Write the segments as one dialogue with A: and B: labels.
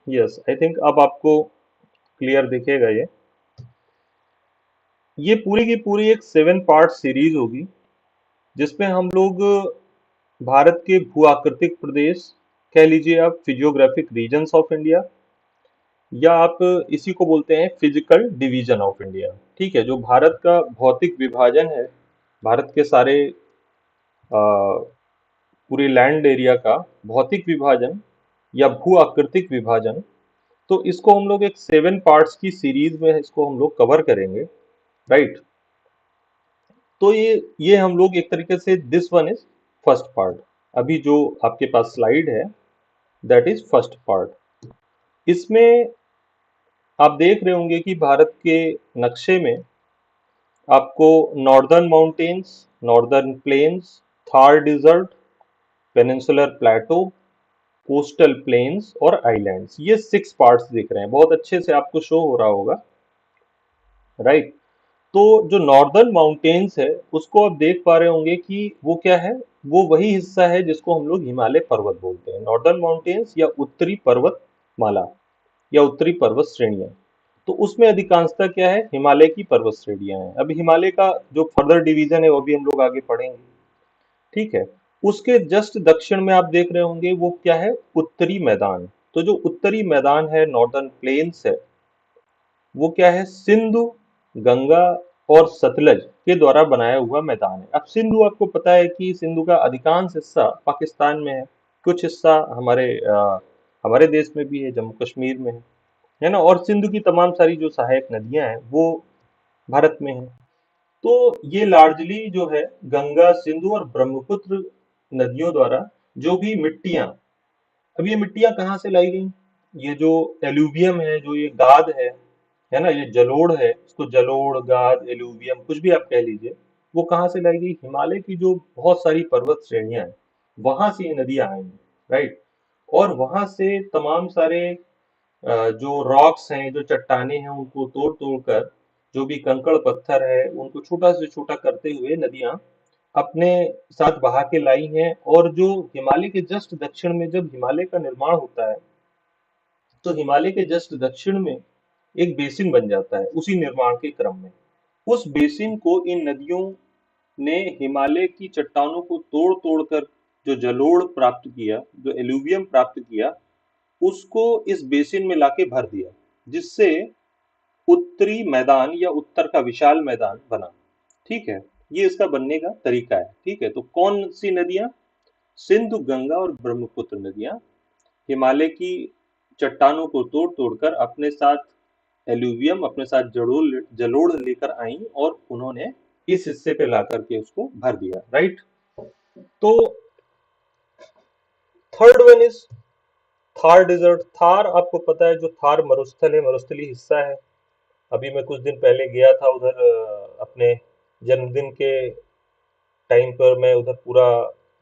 A: Yes, I think अब आपको clear दिखेगा ये पूरी की पूरी एक 7 पार्ट सीरीज होगी, जिसमें हम लोग भारत के भू आकृतिक प्रदेश, कह लीजिए आप फिजियोग्राफिक रीजन्स ऑफ इंडिया, या आप इसी को बोलते हैं फिजिकल डिवीजन ऑफ इंडिया। ठीक है, जो भारत का भौतिक विभाजन है, भारत के सारे अ, पूरे लैंड एरिया का भौतिक विभाजन या भू आकृतिक विभाजन, तो इसको हम लोग एक 7 पार्ट्स की सीरीज में इसको हम लोग कवर करेंगे। राइट। तो ये हम लोग एक तरीके से this one is first part. अभी जो आपके पास स्लाइड है, दैट इज फर्स्ट पार्ट। इसमें आप देख रहे होंगे कि भारत के नक्शे में आपको northern mountains, northern plains, Thar desert, peninsular plateau, coastal plains और आइलैंड्स, ये 6 पार्ट्स दिख रहे हैं, बहुत अच्छे से आपको शो हो रहा होगा। राइट। तो जो नॉर्दर्न माउंटेन्स है, उसको आप देख पा रहे होंगे कि वो क्या है, वो वही हिस्सा है जिसको हम लोग हिमालय पर्वत बोलते हैं। नॉर्दर्न माउंटेन्स या उत्तरी पर्वत माला या उत्तरी पर्वत श्रेणियां, तो उसमें अधिकांशतः क्या है, हिमालय की पर्वत श्रेणियां हैं। अब हिमालय का जो फर्दर डिवीजन है वो भी हम लोग आगे पढ़ेंगे। ठीक है। उसके जस्ट दक्षिण में आप देख रहे होंगे वो क्या है, उत्तरी मैदान। तो जो उत्तरी मैदान है, नॉर्दर्न प्लेन्स है, वो क्या है, सिंधु, गंगा और सतलज के द्वारा बनाया हुआ मैदान है। अब सिंधु, आपको पता है कि सिंधु का अधिकांश हिस्सा पाकिस्तान में है, कुछ हिस्सा हमारे देश में भी है, जम्मू कश्मीर में है ना। और सिंधु की तमाम सारी जो सहायक नदियां हैं वो भारत में है। तो ये लार्जली जो है, गंगा, सिंधु और ब्रह्मपुत्र नदियों द्वारा जो भी मिट्टियां, अब ये मिट्टियां कहाँ से लाई गई, ये जो एलुवियम है, जो ये गाद है ना, ये जलोढ़ है, इसको जलोढ़, गाद, एलुवियम कुछ भी आप कह लीजिए, वो कहाँ से लाई गई, हिमालय की जो बहुत सारी पर्वत श्रेणियां हैं, वहां से ये नदियां आई हैं। राइट। और वहां से तमाम सारे जो रॉक्स हैं, जो चट्टाने हैं, उनको तोड़ तोड़ कर, जो भी कंकड़ पत्थर है, उनको छोटा से छोटा करते हुए नदियां अपने साथ बहा के लाई हैं। और जो हिमालय के जस्ट दक्षिण में जब हिमालय का निर्माण होता है, तो हिमालय के जस्ट दक्षिण में एक बेसिन बन जाता है उसी निर्माण के क्रम में। उस बेसिन को इन नदियों ने हिमालय की चट्टानों को तोड़ तोड़ कर जो जलोढ़ प्राप्त किया, जो एलुवियम प्राप्त किया, उसको इस बेसिन में लाके भर दिया, जिससे उत्तरी मैदान या उत्तर का विशाल मैदान बना। ठीक है। ये इसका बनने का तरीका है। ठीक है। तो कौन सी नदियां, सिंधु, गंगा और ब्रह्मपुत्र नदियां हिमालय की चट्टानों को तोड़ तोड़कर अपने साथ एल्यूवियम, अपने साथ जड़ोल जलोढ़ लेकर आई, और उन्होंने इस हिस्से पे ला करके उसको भर दिया। राइट। तो third one is Thar desert. Thar, आपको पता है, जो थार मरुस्थल है, मरुस्थलीय हिस्सा है। अभी मैं कुछ दिन पहले गया था उधर, अपने जन्मदिन के टाइम पर मैं उधर पूरा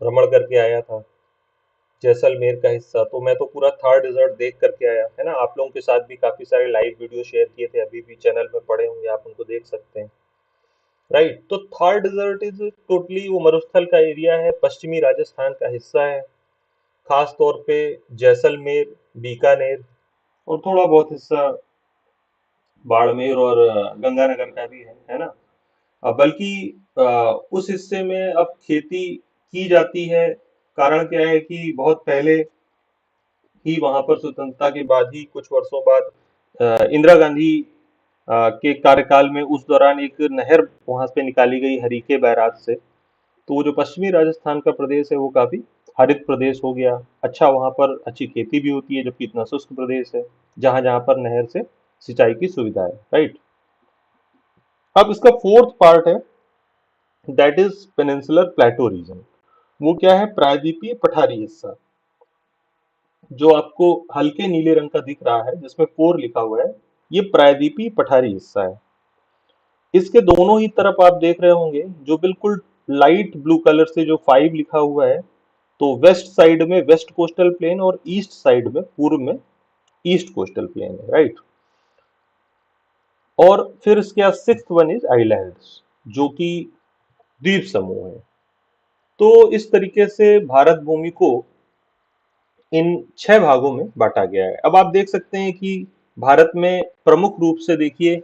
A: भ्रमण करके आया था, जैसलमेर का हिस्सा। तो मैं तो पूरा थार डेजर्ट देख करके आया, है ना। आप लोगों के साथ भी काफी सारे लाइव वीडियो शेयर किए थे, अभी भी चैनल में पड़े होंगे, आप उनको देख सकते हैं। राइट। तो थार डेजर्ट इज टोटली वो मरुस्थल का एरिया है, पश्चिमी राजस्थान का हिस्सा है। खास तौर पे जैसलमेर, बीकानेर और थोड़ा बहुत हिस्सा बाड़मेर और गंगानगर का भी है ना। बल्कि अ, उस हिस्से में अब खेती की जाती है। कारण क्या है कि बहुत पहले ही वहां पर स्वतंत्रता के बाद ही कुछ वर्षों बाद इंदिरा गांधी के कार्यकाल में उस दौरान एक नहर वहां से निकाली गई हरीके बैराज से। तो वो जो पश्चिमी राजस्थान का प्रदेश है वो काफी हरित प्रदेश हो गया। अच्छा, वहां पर अच्छी खेती भी होती है, जबकि इतना शुष्क प्रदेश है जहां जहां पर नहर से सिंचाई की सुविधा है। राइट। अब इसका फोर्थ पार्ट है, that is peninsular plateau region. वो क्या है, प्रायद्वीपीय पठारी हिस्सा, जो आपको हल्के नीले रंग का दिख रहा है जिसमें कोर लिखा हुआ है, ये प्रायद्वीपीय पठारी हिस्सा है। इसके दोनों ही तरफ आप देख रहे होंगे, जो बिल्कुल लाइट ब्लू कलर से जो 5 लिखा हुआ है, तो वेस्ट साइड में वेस्ट कोस्टल प्लेन और ईस्ट साइड में, पूर्व में, ईस्ट कोस्टल प्लेन है। राइट। और फिर इसके बाद सिक्स्थ वन इज आइलैंड्स, जो कि द्वीप समूह है। तो इस तरीके से भारत भूमि को इन 6 भागों में बांटा गया है। अब आप देख सकते हैं कि भारत में प्रमुख रूप से देखिए,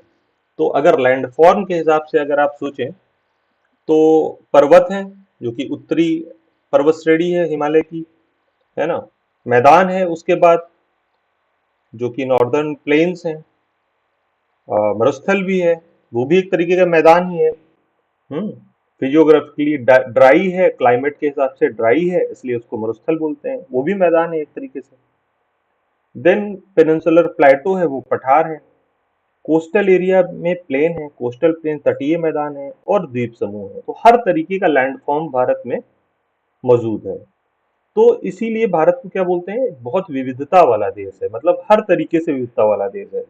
A: तो अगर लैंडफॉर्म के हिसाब से अगर आप सोचें, तो पर्वत है, जो कि उत्तरी पर्वत श्रेणी है हिमालय की, है ना। मैदान है उसके बाद, जो कि नॉर्दर्न प्लेन्स हैं। मरुस्थल भी है, वो भी एक तरीके का मैदान ही है। हम्म फिजियोग्राफिकली ड्राई है, क्लाइमेट के हिसाब से ड्राई है, इसलिए उसको मरुस्थल बोलते हैं, वो भी मैदान है एक तरीके से। देन पेनिनसुलर प्लेटो है, वो पठार है। कोस्टल एरिया में प्लेन है, कोस्टल प्लेन तटीय मैदान है, और द्वीप समूह है। तो हर तरीके का लैंडफॉर्म भारत में मौजूद है। तो इसीलिए भारत को क्या बोलते हैं, बहुत विविधता वाला देश है, मतलब हर तरीके से विविधता वाला देश है।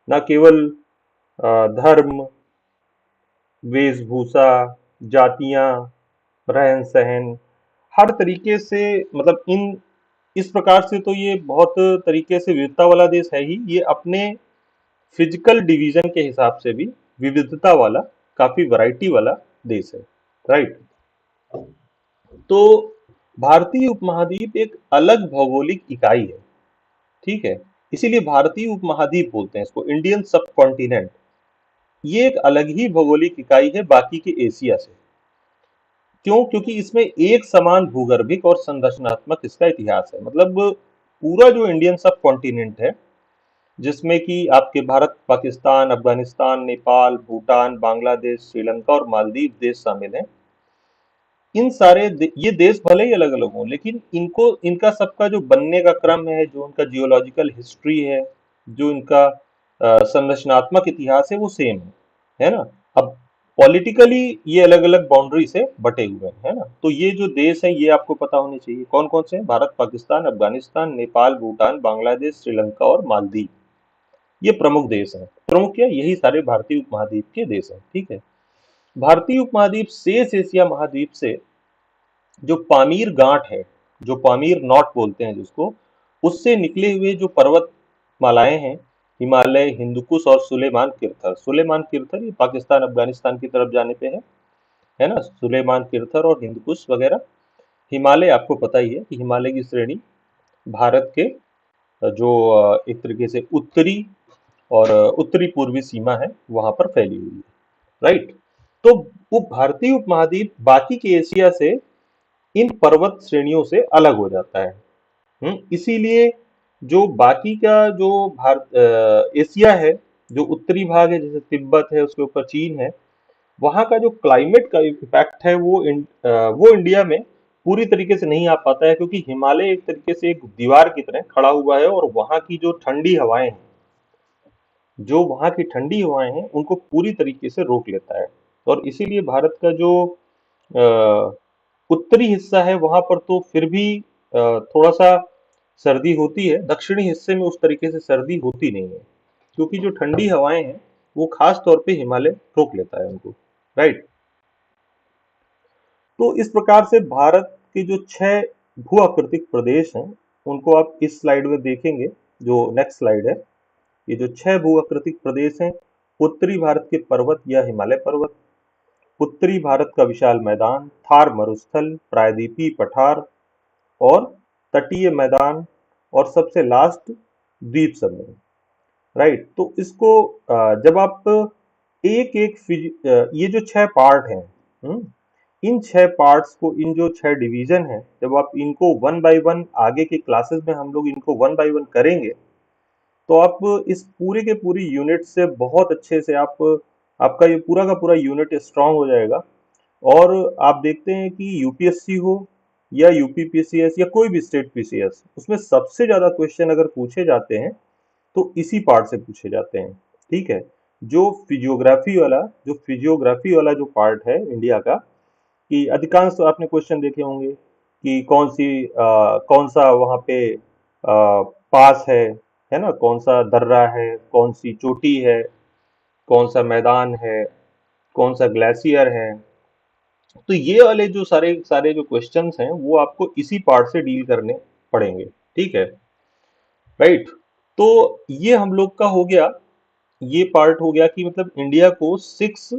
A: न केवल धर्म, वेशभूषा, जातियां, रहन सहन, हर तरीके से, मतलब इन इस प्रकार से तो ये बहुत तरीके से विविधता वाला देश है ही। ये अपने फिजिकल डिवीजन के हिसाब से भी विविधता वाला, काफी वैरायटी वाला देश है। राइट। तो भारतीय उपमहाद्वीप एक अलग भौगोलिक इकाई है, ठीक है। इसीलिए भारतीय उपमहाद्वीप बोलते हैं इसको, इंडियन सब कॉन्टिनेंट। ये एक अलग ही भौगोलिक इकाई है बाकी के एशिया से। क्यों? क्योंकि इसमें एक समान भूगर्भिक और संरचनात्मक इसका इतिहास है। मतलब पूरा जो इंडियन सब कॉन्टिनेंट है, जिसमें कि आपके भारत, पाकिस्तान, अफगानिस्तान, नेपाल, भूटान, बांग्लादेश, श्रीलंका और मालदीव देश शामिल हैं। इन ये देश भले ही अलग अलग हों, लेकिन इनको, इनका सबका जो बनने का क्रम है, जो उनका जियोलॉजिकल हिस्ट्री है, जो इनका संरचनात्मक इतिहास है, वो सेम है ना। अब पॉलिटिकली ये अलग अलग बाउंड्री से बटे हुए हैं, है ना। तो ये जो देश है, ये आपको पता होने चाहिए कौन कौन से हैं। भारत, पाकिस्तान, अफगानिस्तान, नेपाल, भूटान, बांग्लादेश, श्रीलंका और मालदीव, ये प्रमुख देश हैं। प्रमुख क्या, यही सारे भारतीय उपमहाद्वीप के देश हैं, ठीक है। भारतीय उपमहाद्वीप शेष एशिया महाद्वीप से जो पामीर गांठ है, जो पामीर नॉट बोलते हैं जिसको, उससे निकले हुए जो पर्वत मालाएं हैं, हिमालय, हिंदुकुश और सुलेमान किरथर। सुलेमान किरथर ये पाकिस्तान अफगानिस्तान की तरफ जाने पे है ना। सुलेमान किरथर और हिंदुकुश वगैरह। हिमालय आपको पता ही है कि हिमालय की श्रेणी भारत के जो एक तरीके से उत्तरी और उत्तरी पूर्वी सीमा है, वहां पर फैली हुई है। राइट। तो वो भारतीय उपमहाद्वीप बाकी के एशिया से इन पर्वत श्रेणियों से अलग हो जाता है। इसीलिए जो बाकी का जो एशिया है, जो उत्तरी भाग है, जैसे तिब्बत है, उसके ऊपर चीन है, वहां का जो क्लाइमेट का इफेक्ट है, वो इंडिया में पूरी तरीके से नहीं आ पाता है, क्योंकि हिमालय एक तरीके से एक दीवार की तरह खड़ा हुआ है, और वहां की जो ठंडी हवाएं हैं, जो वहां की ठंडी हवाएं हैं, उनको पूरी तरीके से रोक लेता है। और इसीलिए भारत का जो अ, उत्तरी हिस्सा है, वहां पर तो फिर भी थोड़ा सा सर्दी होती है। दक्षिणी हिस्से में उस तरीके से सर्दी होती नहीं है, क्योंकि जो ठंडी हवाएं हैं, वो खास तौर पे हिमालय रोक लेता है उनको। राइट। तो इस प्रकार से भारत के जो 6 भू-आकृतिक प्रदेश हैं, उनको आप इस स्लाइड में देखेंगे, जो नेक्स्ट स्लाइड है। ये जो 6 भू-आकृतिक प्रदेश हैं, उत्तरी भारत के पर्वत या हिमालय पर्वत, उत्तरी भारत का विशाल मैदान, थार मरुस्थल, प्रायद्वीपीय पठार और तटीय मैदान, और सबसे लास्ट द्वीप समूह। राइट। तो इसको जब आप एक एक ये जो 6 पार्ट हैं, हम्म, इन 6 पार्ट्स को, इन जो 6 डिवीजन हैं, जब आप इनको वन बाय वन आगे के क्लासेस में हम लोग इनको वन बाय वन करेंगे, तो आप इस पूरे के पूरी यूनिट से बहुत अच्छे से आपका ये पूरा का पूरा यूनिट स्ट्रांग हो जाएगा। और आप देखते हैं कि यूपीएससी हो या यूपीपीसीएस या कोई भी स्टेट पीसीएस, उसमें सबसे ज्यादा क्वेश्चन अगर पूछे जाते हैं, तो इसी पार्ट से पूछे जाते हैं, ठीक है। जो फिजियोग्राफी वाला जो पार्ट है इंडिया का, कि अधिकांश तो आपने क्वेश्चन देखे होंगे कि कौन सा वहाँ पे पास है ना, कौन सा दर्रा है, कौन सी चोटी है, कौन सा मैदान है, कौन सा ग्लेशियर है। तो ये वाले जो सारे सारे जो क्वेश्चंस हैं, वो आपको इसी पार्ट से डील करने पड़ेंगे, ठीक है। राइट। तो ये हम लोग का हो गया, ये पार्ट हो गया कि मतलब इंडिया को 6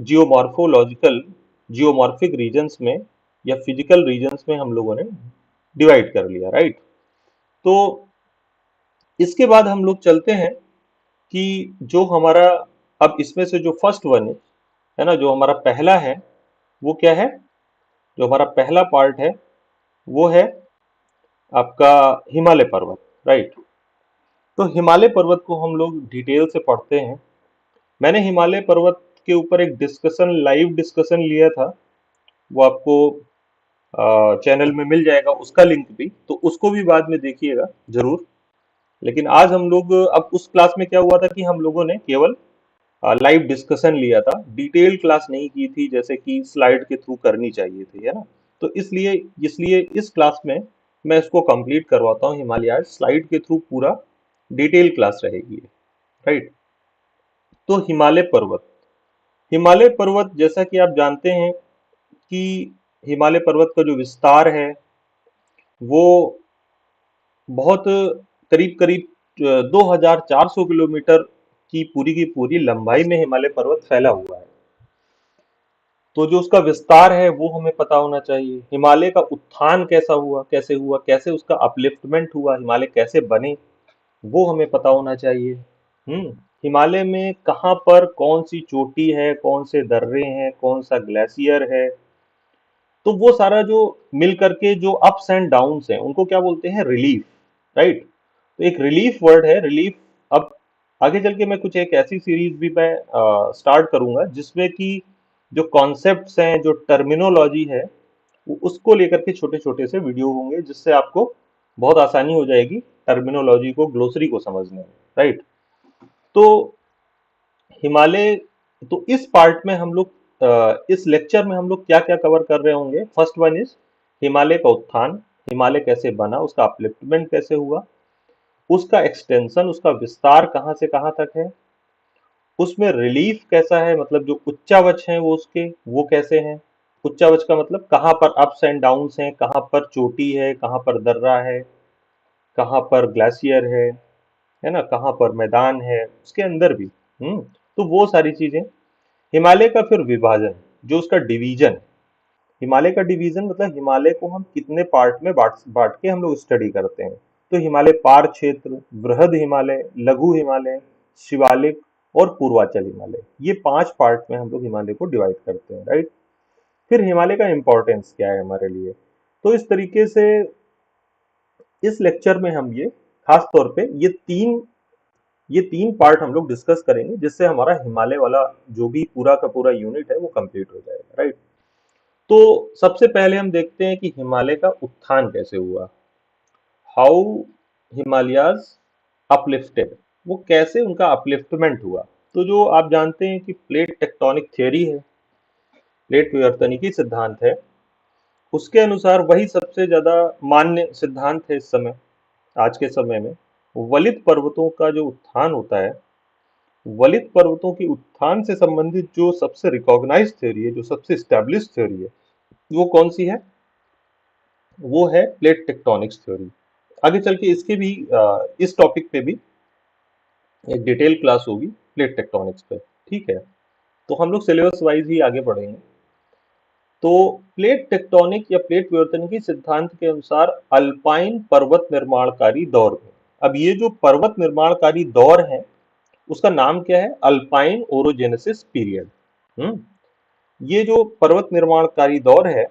A: जियोमॉर्फोलॉजिकल जियोमॉर्फिक रीजन्स में या फिजिकल रीजन्स में हम लोगों ने डिवाइड कर लिया, राइट। तो इसके बाद हम लोग चलते हैं कि जो हमारा, अब इसमें से जो फर्स्ट वन है ना, जो हमारा पहला है, वो क्या है? जो हमारा पहला पार्ट है वो है आपका हिमालय पर्वत, राइट। तो हिमालय पर्वत को हम लोग डिटेल से पढ़ते हैं। मैंने हिमालय पर्वत के ऊपर एक डिस्कशन, लाइव डिस्कशन लिया था, वो आपको चैनल में मिल जाएगा, उसका लिंक भी, तो उसको भी बाद में देखिएगा जरूर। लेकिन आज हम लोग, अब उस क्लास में क्या हुआ था कि हम लोगों ने केवल लाइव डिस्कशन लिया था, डिटेल क्लास नहीं की थी जैसे कि स्लाइड के थ्रू करनी चाहिए थी, है ना। तो इसलिए इसलिए इस क्लास में मैं इसको कंप्लीट करवाता हूँ, हिमालय स्लाइड के थ्रू पूरा डिटेल क्लास रहेगी, राइट। तो हिमालय पर्वत जैसा कि आप जानते हैं कि हिमालय पर्वत का जो विस्तार है वो बहुत करीब करीब 2400 किलोमीटर की पूरी लंबाई में हिमालय पर्वत फैला हुआ है। तो जो उसका विस्तार है वो हमें पता होना चाहिए। हिमालय का उत्थान कैसा हुआ, कैसे हुआ, कैसे उसका अपलिफ्टमेंट हुआ, हिमालय कैसे बने, वो हमें पता होना चाहिए। हम्म। हिमालय में कहाँ पर कौन सी चोटी है, कौन से दर्रे हैं, कौन सा ग्लेशियर है, तो वो सारा जो मिल करके जो अप्स एंड डाउन्स हैं उनको क्या बोलते हैं? Relief, right. तो एक रिलीफ वर्ड है, रिलीफ। अब आगे चल के मैं कुछ एक ऐसी सीरीज भी मैं स्टार्ट करूंगा जिसमें कि जो कॉन्सेप्ट्स हैं, जो टर्मिनोलॉजी है, उसको लेकर के छोटे छोटे से वीडियो होंगे जिससे आपको बहुत आसानी हो जाएगी टर्मिनोलॉजी को, ग्लोसरी को समझने में, राइट। तो हिमालय, तो इस पार्ट में हम लोग, इस लेक्चर में हम लोग क्या क्या कवर कर रहे होंगे? फर्स्ट वन इज हिमालय का उत्थान, हिमालय कैसे बना, उसका अपलिफ्टमेंट कैसे हुआ, उसका एक्सटेंशन, उसका विस्तार कहाँ से कहाँ तक है, उसमें रिलीफ कैसा है, मतलब जो उच्चावच हैं वो उसके, वो कैसे हैं। उच्चावच का मतलब कहाँ पर अप्स एंड डाउन्स हैं, कहाँ पर चोटी है, कहाँ पर दर्रा है, कहाँ पर ग्लेशियर है ना, कहाँ पर मैदान है उसके अंदर भी। तो वो सारी चीजें। हिमालय का फिर विभाजन, जो उसका डिवीजन, हिमालय का डिवीजन मतलब हिमालय को हम कितने पार्ट में बांट बांट के हम लोग स्टडी करते हैं। तो हिमालय पार क्षेत्र, बृहद हिमालय, लघु हिमालय, शिवालिक और पूर्वांचल हिमालय, ये 5 पार्ट में हम लोग हिमालय को डिवाइड करते हैं, राइट। फिर हिमालय का इंपॉर्टेंस क्या है हमारे लिए, तो इस तरीके से इस लेक्चर में हम ये खास तौर पे ये तीन पार्ट हम लोग डिस्कस करेंगे जिससे हमारा हिमालय वाला जो भी पूरा का पूरा यूनिट है वो कंप्लीट हो जाएगा, राइट। तो सबसे पहले हम देखते हैं कि हिमालय का उत्थान कैसे हुआ। हाउ हिमालयाज अपलिफ्टेड, वो कैसे उनका अपलिफ्टमेंट हुआ। तो जो आप जानते हैं कि प्लेट टेक्टोनिक थ्योरी है, प्लेट विवर्तनिकी सिद्धांत है, उसके अनुसार वही सबसे ज्यादा मान्य सिद्धांत है इस समय, आज के समय में। वलित पर्वतों का जो उत्थान होता है, वलित पर्वतों की उत्थान से संबंधित जो सबसे रिकॉग्नाइज थ्योरी है, जो सबसे स्टैब्लिश थ्योरी है, वो कौन सी है? वो है प्लेट टेक्टोनिक्स थ्योरी। आगे चल के इसके भी इस टॉपिक पे भी एक डिटेल क्लास होगी, प्लेट टेक्टोनिक्स पे, ठीक है। तो हम लोग सिलेबस वाइज ही आगे बढ़ेंगे। तो प्लेट टेक्टोनिक या प्लेट विवर्तनिकी सिद्धांत के अनुसार अल्पाइन पर्वत निर्माणकारी दौर में, अब ये जो पर्वत निर्माणकारी दौर है उसका नाम क्या है? Alpine orogenesis period. हम्म। ये जो पर्वत निर्माणकारी दौर है,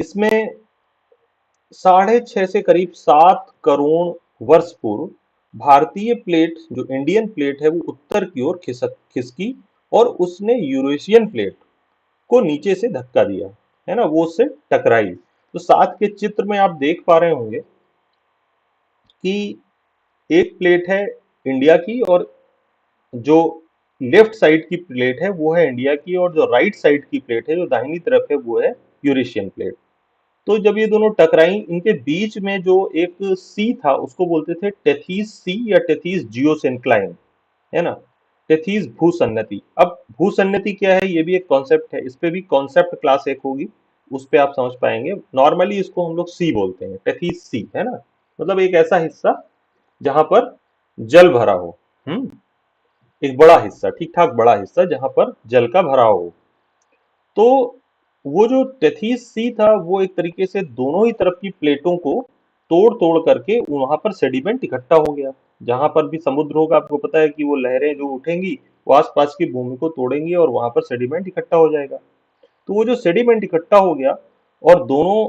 A: इसमें 6.5 से करीब 7 करोड़ वर्ष पूर्व भारतीय प्लेट, जो इंडियन प्लेट है, वो उत्तर की ओर खिसकी और उसने यूरेशियन प्लेट को नीचे से धक्का दिया, है ना, वो उससे टकराई। तो साथ के चित्र में आप देख पा रहे होंगे कि एक प्लेट है इंडिया की, और जो लेफ्ट साइड की प्लेट है वो है इंडिया की, और जो राइट साइड की प्लेट है, जो दाहिनी तरफ है, वो है यूरेशियन प्लेट। तो जब ये दोनों टकराई, इनके बीच में जो एक सी था उसको बोलते थे टेथीस सी या टेथीस जियोसिंक्लाइन, है ना, टेथीस भूसन्नति। अब भूसन्नति क्या है, ये भी एक कॉन्सेप्ट है, इस पे भी कॉन्सेप्ट क्लास एक होगी, उस पे आप समझ पाएंगे। नॉर्मली इसको हम लोग सी बोलते हैं, टेथीस सी, है ना, मतलब एक ऐसा हिस्सा जहां पर जल भरा हो। हम्म। एक बड़ा हिस्सा, ठीक ठाक बड़ा हिस्सा जहां पर जल का भराव हो। तो वो जो टेथीस सी था वो एक तरीके से दोनों ही तरफ की प्लेटों को तोड़ तोड़ करके वहां पर सेडिमेंट इकट्ठा हो गया। जहां पर भी समुद्र होगा, आपको पता है कि वो लहरें जो उठेंगी वो आसपास की भूमि को तोड़ेंगी और वहां पर सेडिमेंट इकट्ठा हो जाएगा। तो वो जो सेडिमेंट इकट्ठा हो गया, और दोनों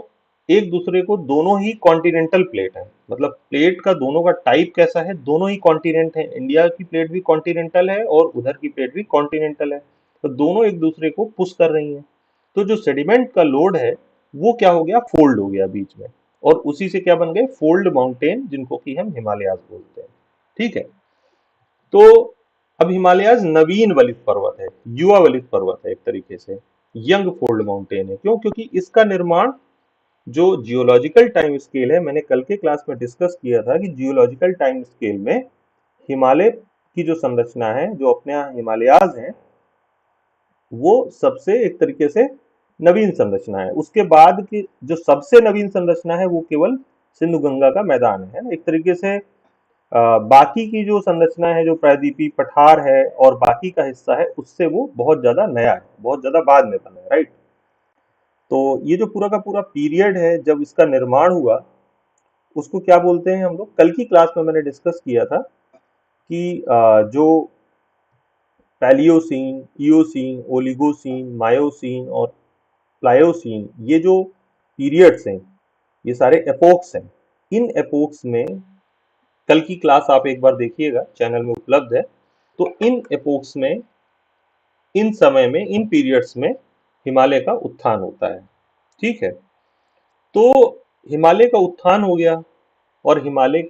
A: एक दूसरे को, दोनों ही कॉन्टिनेंटल प्लेट है, मतलब प्लेट का दोनों का टाइप कैसा है, दोनों ही कॉन्टिनेंट है। इंडिया की प्लेट भी कॉन्टिनेंटल है और उधर की प्लेट भी कॉन्टिनेंटल है। तो दोनों एक दूसरे को पुश कर रही हैं। तो जो सेडिमेंट का लोड है वो क्या हो गया, फोल्ड हो गया बीच में, और उसी से क्या बन गए, फोल्ड माउंटेन, जिनको कि हम हिमालयाज बोलते हैं। ठीक है। तो अब हिमालयाज नवीन वलित पर्वत है, युवा वलित पर्वत है, एक तरीके से यंग फोल्ड माउंटेन है। क्यों? क्योंकि इसका निर्माण जो जियोलॉजिकल टाइम स्केल है, मैंने कल के क्लास में डिस्कस किया था कि जियोलॉजिकल टाइम स्केल में हिमालय की जो संरचना है, जो अपने यहाँ हिमालयाज हैं, वो सबसे एक तरीके से नवीन संरचना है। उसके बाद की जो सबसे नवीन संरचना है वो केवल सिंधु गंगा का मैदान है ना, एक तरीके से बाकी की जो संरचना है, जो प्रायद्वीपीय पठार है और बाकी का हिस्सा है, उससे वो बहुत ज्यादा नया है, बहुत ज्यादा बाद में बना है, राइट। तो ये जो पूरा का पूरा पीरियड है जब इसका निर्माण हुआ, उसको क्या बोलते हैं हम लोग, कल की क्लास में मैंने डिस्कस किया था कि जो पैलियोसीन, इयोसीन, ओलिगोसीन, मायोसीन और प्लायोसीन, ये जो पीरियड्स हैं, ये सारे एपोक्स हैं। इन एपोक्स में कल की क्लास आप एक बार देखिएगा, चैनल में उपलब्ध है। तो इन एपोक्स में, इन समय में, इन पीरियड्स में हिमालय का उत्थान होता है। ठीक है। तो हिमालय का उत्थान हो गया, और हिमालय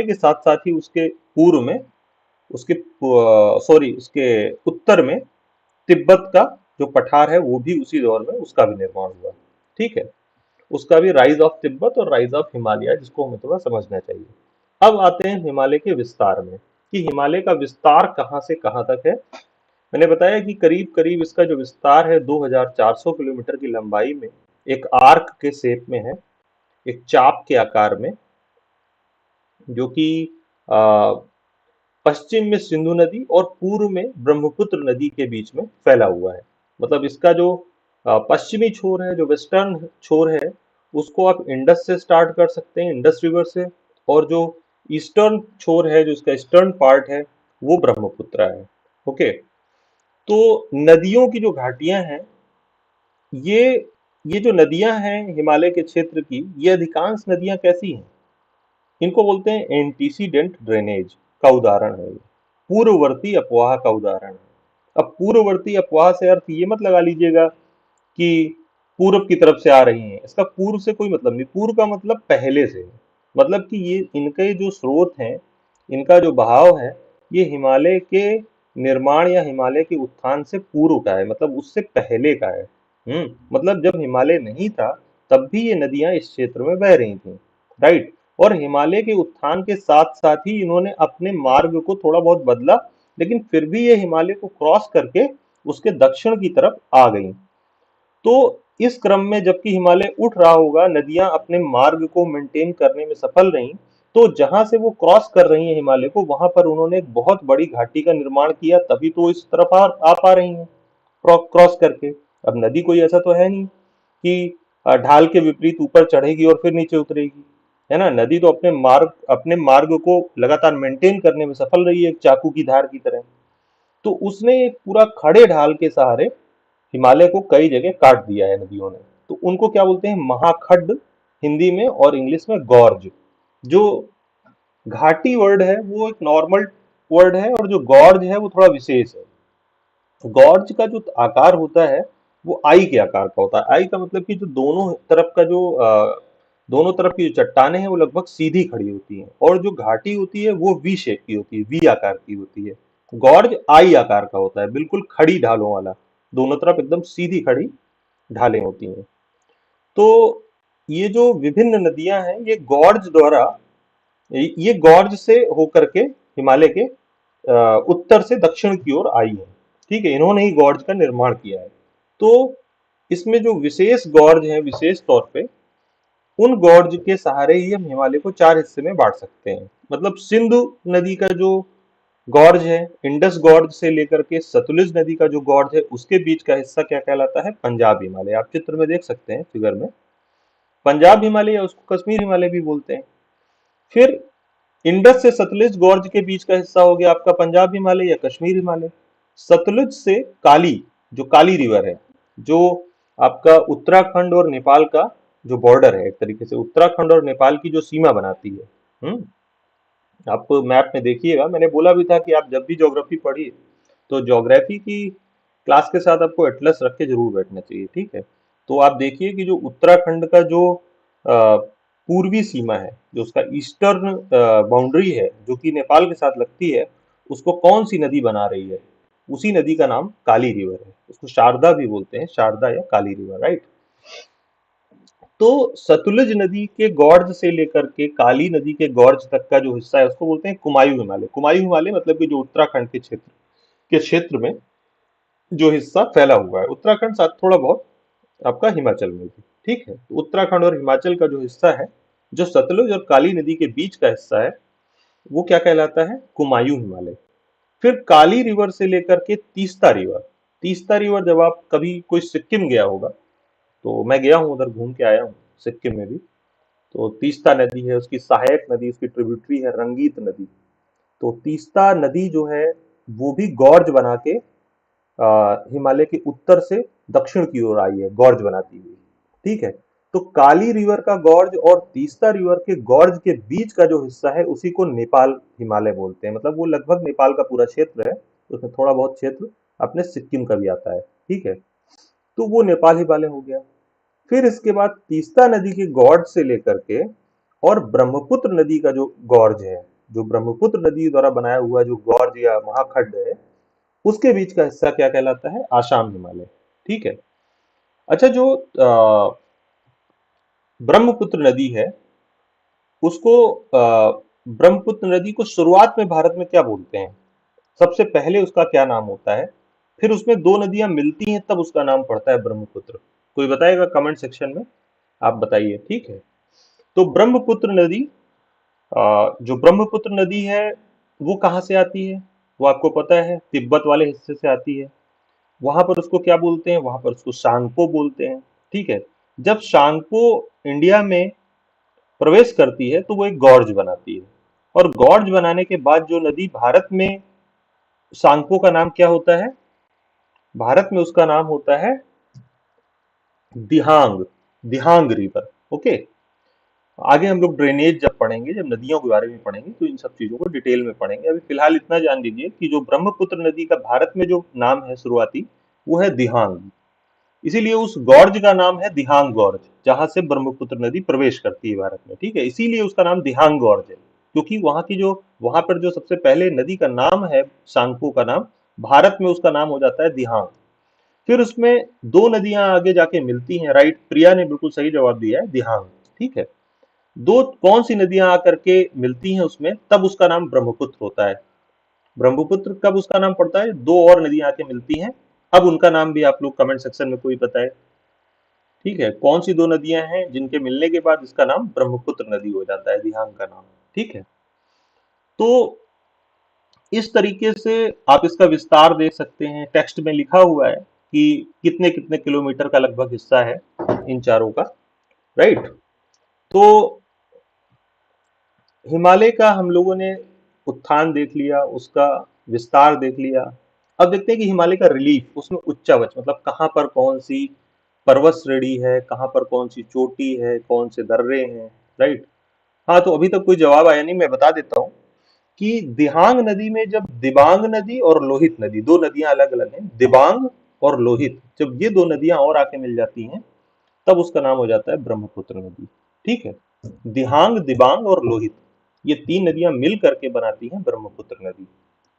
A: के साथ साथ ही उसके पूर्व में, उसके सॉरी उसके उत्तर में तिब्बत का जो पठार है वो भी उसी दौर में उसका भी निर्माण हुआ। ठीक है। उसका भी राइज ऑफ तिब्बत और राइज ऑफ हिमालय, जिसको हमें थोड़ा समझना चाहिए। अब आते हैं हिमालय के विस्तार में, कि हिमालय का विस्तार कहाँ से कहाँ तक है। मैंने बताया कि करीब करीब इसका जो विस्तार है 2400 किलोमीटर की लंबाई में, एक आर्क के शेप में है, एक चाप के आकार में, जो कि आ, पश्चिम में सिंधु नदी और पूर्व में ब्रह्मपुत्र नदी के बीच में फैला हुआ है। मतलब इसका जो पश्चिमी छोर है, जो वेस्टर्न छोर है, उसको आप इंडस से स्टार्ट कर सकते हैं, इंडस रिवर से। और जो ईस्टर्न छोर है, जो इसका ईस्टर्न पार्ट है, वो ब्रह्मपुत्र है। ओके। तो नदियों की जो घाटियां हैं, ये ये जो नदियां हैं हिमालय के क्षेत्र की, ये अधिकांश नदियां कैसी हैं, इनको बोलते हैं एंटीसीडेंट ड्रेनेज का उदाहरण है ये, पूर्ववर्ती अपवाह का उदाहरण है। अब पूर्ववर्ती अपवाह से अर्थ ये मत लगा लीजिएगा कि पूरब की तरफ से आ रही हैं, इसका पूर्व से कोई मतलब नहीं। पूर्व का मतलब पहले से है। मतलब कि ये इनके जो स्रोत हैं, इनका जो बहाव है, ये हिमालय के निर्माण या हिमालय के उत्थान से पूर्व का है, मतलब उससे पहले का है। मतलब जब हिमालय नहीं था तब भी ये नदियां इस क्षेत्र में बह रही थी, राइट। और हिमालय के उत्थान के साथ साथ ही इन्होंने अपने मार्ग को थोड़ा बहुत बदला, लेकिन फिर भी ये हिमालय को क्रॉस करके उसके दक्षिण की तरफ आ गई। तो इस क्रम में जबकि हिमालय उठ रहा होगा, नदियां अपने मार्ग को मेंटेन करने में सफल रहीं। तो जहां से वो क्रॉस कर रही हैं हिमालय को, वहां पर उन्होंने एक बहुत बड़ी घाटी का निर्माण किया, तभी तो इस तरफ आ पा रही हैं क्रॉस करके। अब नदी कोई ऐसा तो है नहीं कि ढाल के विपरीत ऊपर चढ़ेगी और फिर नीचे उतरेगी, है ना। नदी तो अपने मार्ग को लगातार मेंटेन करने में सफल रही है, एक चाकू की धार की तरह। तो उसने एक पूरा खड़े ढाल के सहारे हिमालय को कई जगह काट दिया है नदियों ने। तो उनको क्या बोलते हैं, महाखड्ड हिंदी में, और इंग्लिश में गॉर्ज। जो घाटी वर्ड है वो एक नॉर्मल वर्ड है, और जो गॉर्ज है वो थोड़ा विशेष है। गॉर्ज का जो आकार होता है वो आई के आकार का होता है। आई का मतलब कि जो दोनों तरफ की जो चट्टानें हैं वो लगभग सीधी खड़ी होती हैं, और जो घाटी होती है वो वी शेप की होती है, वी आकार की होती है। गॉर्ज आई आकार का होता है, बिल्कुल खड़ी ढालों वाला, दोनों तरफ एकदम सीधी खड़ी ढालें होती हैं। तो ये जो विभिन्न नदियां हैं, ये गॉर्ज से होकर के हिमालय के उत्तर से दक्षिण की ओर आई है। ठीक है, इन्होंने ही गॉर्ज का निर्माण किया है। तो इसमें जो विशेष गॉर्ज हैं, विशेष तौर पे उन गॉर्ज के सहारे ही हम हिमालय को चार हिस्से में बांट सकते हैं। मतलब सिंधु नदी का जो गॉर्ज है, इंडस गॉर्ज से लेकर के सतलुज नदी का जो गॉर्ज है उसके बीच का हिस्सा क्या कहलाता है? पंजाब हिमालय। आप चित्र में देख सकते हैं, फिगर में, पंजाब हिमालय या उसको कश्मीर हिमालय भी बोलते हैं। फिर इंडस से सतलुज गॉर्ज के बीच का हिस्सा हो गया आपका पंजाब हिमालय या कश्मीर हिमालय। सतलुज से काली, जो काली रिवर है, जो आपका उत्तराखंड और नेपाल का जो बॉर्डर है, एक तरीके से उत्तराखंड और नेपाल की जो सीमा बनाती है। आप मैप में देखिएगा, मैंने बोला भी था कि आप जब भी ज्योग्राफी पढ़िए तो ज्योग्राफी की क्लास के साथ आपको एटलस रख के जरूर बैठना चाहिए, ठीक है। तो आप देखिए कि जो उत्तराखंड का जो पूर्वी सीमा है, जो उसका ईस्टर्न बाउंड्री है, जो कि नेपाल के साथ लगती है, उसको कौन सी नदी बना रही है? उसी नदी का नाम काली रिवर है। उसको शारदा भी बोलते हैं, शारदा या काली रिवर, राइट। तो सतलुज नदी के गॉर्ज से लेकर के काली नदी के गॉर्ज तक का जो हिस्सा है उसको बोलते हैं कुमायूं हिमालय। कुमायूं हिमालय मतलब कि जो उत्तराखंड के क्षेत्र में जो हिस्सा फैला हुआ है, उत्तराखंड साथ थोड़ा बहुत आपका हिमाचल में भी, ठीक है। तो उत्तराखंड और हिमाचल का जो हिस्सा है, जो सतलुज और काली नदी के बीच का हिस्सा है, वो क्या कहलाता है? कुमायूं हिमालय। फिर काली रिवर से लेकर के तीस्ता रिवर, तीस्ता रिवर जब आप कभी कोई सिक्किम गया होगा, तो मैं गया हूँ उधर, घूम के आया हूँ सिक्किम में भी। तो तीस्ता नदी है, उसकी सहायक नदी, उसकी ट्रिब्यूटरी है रंगीत नदी। तो तीस्ता नदी जो है वो भी गॉर्ज बना के हिमालय के उत्तर से दक्षिण की ओर आई है, गॉर्ज बनाती हुई, ठीक है। तो काली रिवर का गॉर्ज और तीस्ता रिवर के गॉर्ज के बीच का जो हिस्सा है उसी को नेपाल हिमालय बोलते हैं। मतलब वो लगभग नेपाल का पूरा क्षेत्र है, उसमें थोड़ा बहुत क्षेत्र अपने सिक्किम का भी आता है, ठीक है। तो वो नेपाल हिमालय हो गया। फिर इसके बाद तीस्ता नदी के गॉर्ज से लेकर के और ब्रह्मपुत्र नदी का जो गॉर्ज है, जो ब्रह्मपुत्र नदी द्वारा बनाया हुआ जो गॉर्ज या महाखंड है, उसके बीच का हिस्सा क्या कहलाता है? आसाम हिमालय, ठीक है। अच्छा, जो ब्रह्मपुत्र नदी है उसको ब्रह्मपुत्र नदी को शुरुआत में भारत में क्या बोलते हैं? सबसे पहले उसका क्या नाम होता है? फिर उसमें दो नदियां मिलती हैं तब उसका नाम पड़ता है ब्रह्मपुत्र। कोई बताएगा कमेंट सेक्शन में, आप बताइए, ठीक है। तो ब्रह्मपुत्र नदी, जो ब्रह्मपुत्र नदी है वो कहाँ से आती है? वो आपको पता है, तिब्बत वाले हिस्से से आती है। वहां पर उसको क्या बोलते हैं? वहां पर उसको सांगपो बोलते हैं, ठीक है। जब सांगपो इंडिया में प्रवेश करती है तो वो एक गॉर्ज बनाती है, और गॉर्ज बनाने के बाद जो नदी भारत में, सांगपो का नाम क्या होता है? भारत में उसका नाम होता है दिहांग, दिहांग रिवर, ओके। आगे हम लोग ड्रेनेज जब पढ़ेंगे, जब नदियों के बारे में पढ़ेंगे, तो इन सब चीजों को डिटेल में पढ़ेंगे। अभी फिलहाल इतना जान लीजिए कि जो ब्रह्मपुत्र नदी का भारत में जो नाम है शुरुआती, वो है दिहांग। इसीलिए उस गॉर्ज का नाम है दिहांग गॉर्ज, जहां से ब्रह्मपुत्र नदी प्रवेश करती है भारत में, ठीक है। इसीलिए उसका नाम दिहांग गॉर्ज है, क्योंकि वहां की जो, वहां पर जो सबसे पहले नदी का नाम है, सांगपो का नाम, भारत में उसका नाम हो जाता है दिहांग। फिर उसमें दो नदियां आगे जाके मिलती हैं, राइट, प्रिया ने बिल्कुल सही जवाब दिया है, दिहांग, ठीक है। दो कौन सी नदियां आकर के मिलती हैं उसमें, तब उसका नाम ब्रह्मपुत्र होता है। ब्रह्मपुत्र कब उसका नाम पड़ता है? दो और नदियां आके मिलती हैं, अब उनका नाम भी आप लोग कमेंट सेक्शन में कोई बताए, ठीक है। कौन सी दो नदियां हैं जिनके मिलने के बाद इसका नाम ब्रह्मपुत्र नदी हो जाता है, दिहांग का नाम, ठीक है। तो इस तरीके से आप इसका विस्तार देख सकते हैं, टेक्स्ट में लिखा हुआ है कि कितने कितने किलोमीटर का लगभग हिस्सा है इन चारों का, राइट। तो हिमालय का हम लोगों ने उत्थान देख लिया, उसका विस्तार देख लिया। अब देखते हैं कि हिमालय का रिलीफ, उसमें उच्चावच मतलब कहाँ पर कौन सी पर्वत श्रेणी है, कहाँ पर कौन सी चोटी है, कौन से दर्रे हैं, राइट। हाँ, तो अभी तक कोई जवाब आया नहीं, मैं बता देता हूँ कि दिहांग नदी में जब दिबांग नदी और लोहित नदी, दो नदियां अलग अलग हैं, दिबांग और लोहित, जब ये दो नदियां और आके मिल जाती हैं तब उसका नाम हो जाता है ब्रह्मपुत्र नदी, ठीक है। दिहांग, दिबांग और लोहित, ये तीन नदियां मिल करके बनाती हैं ब्रह्मपुत्र नदी,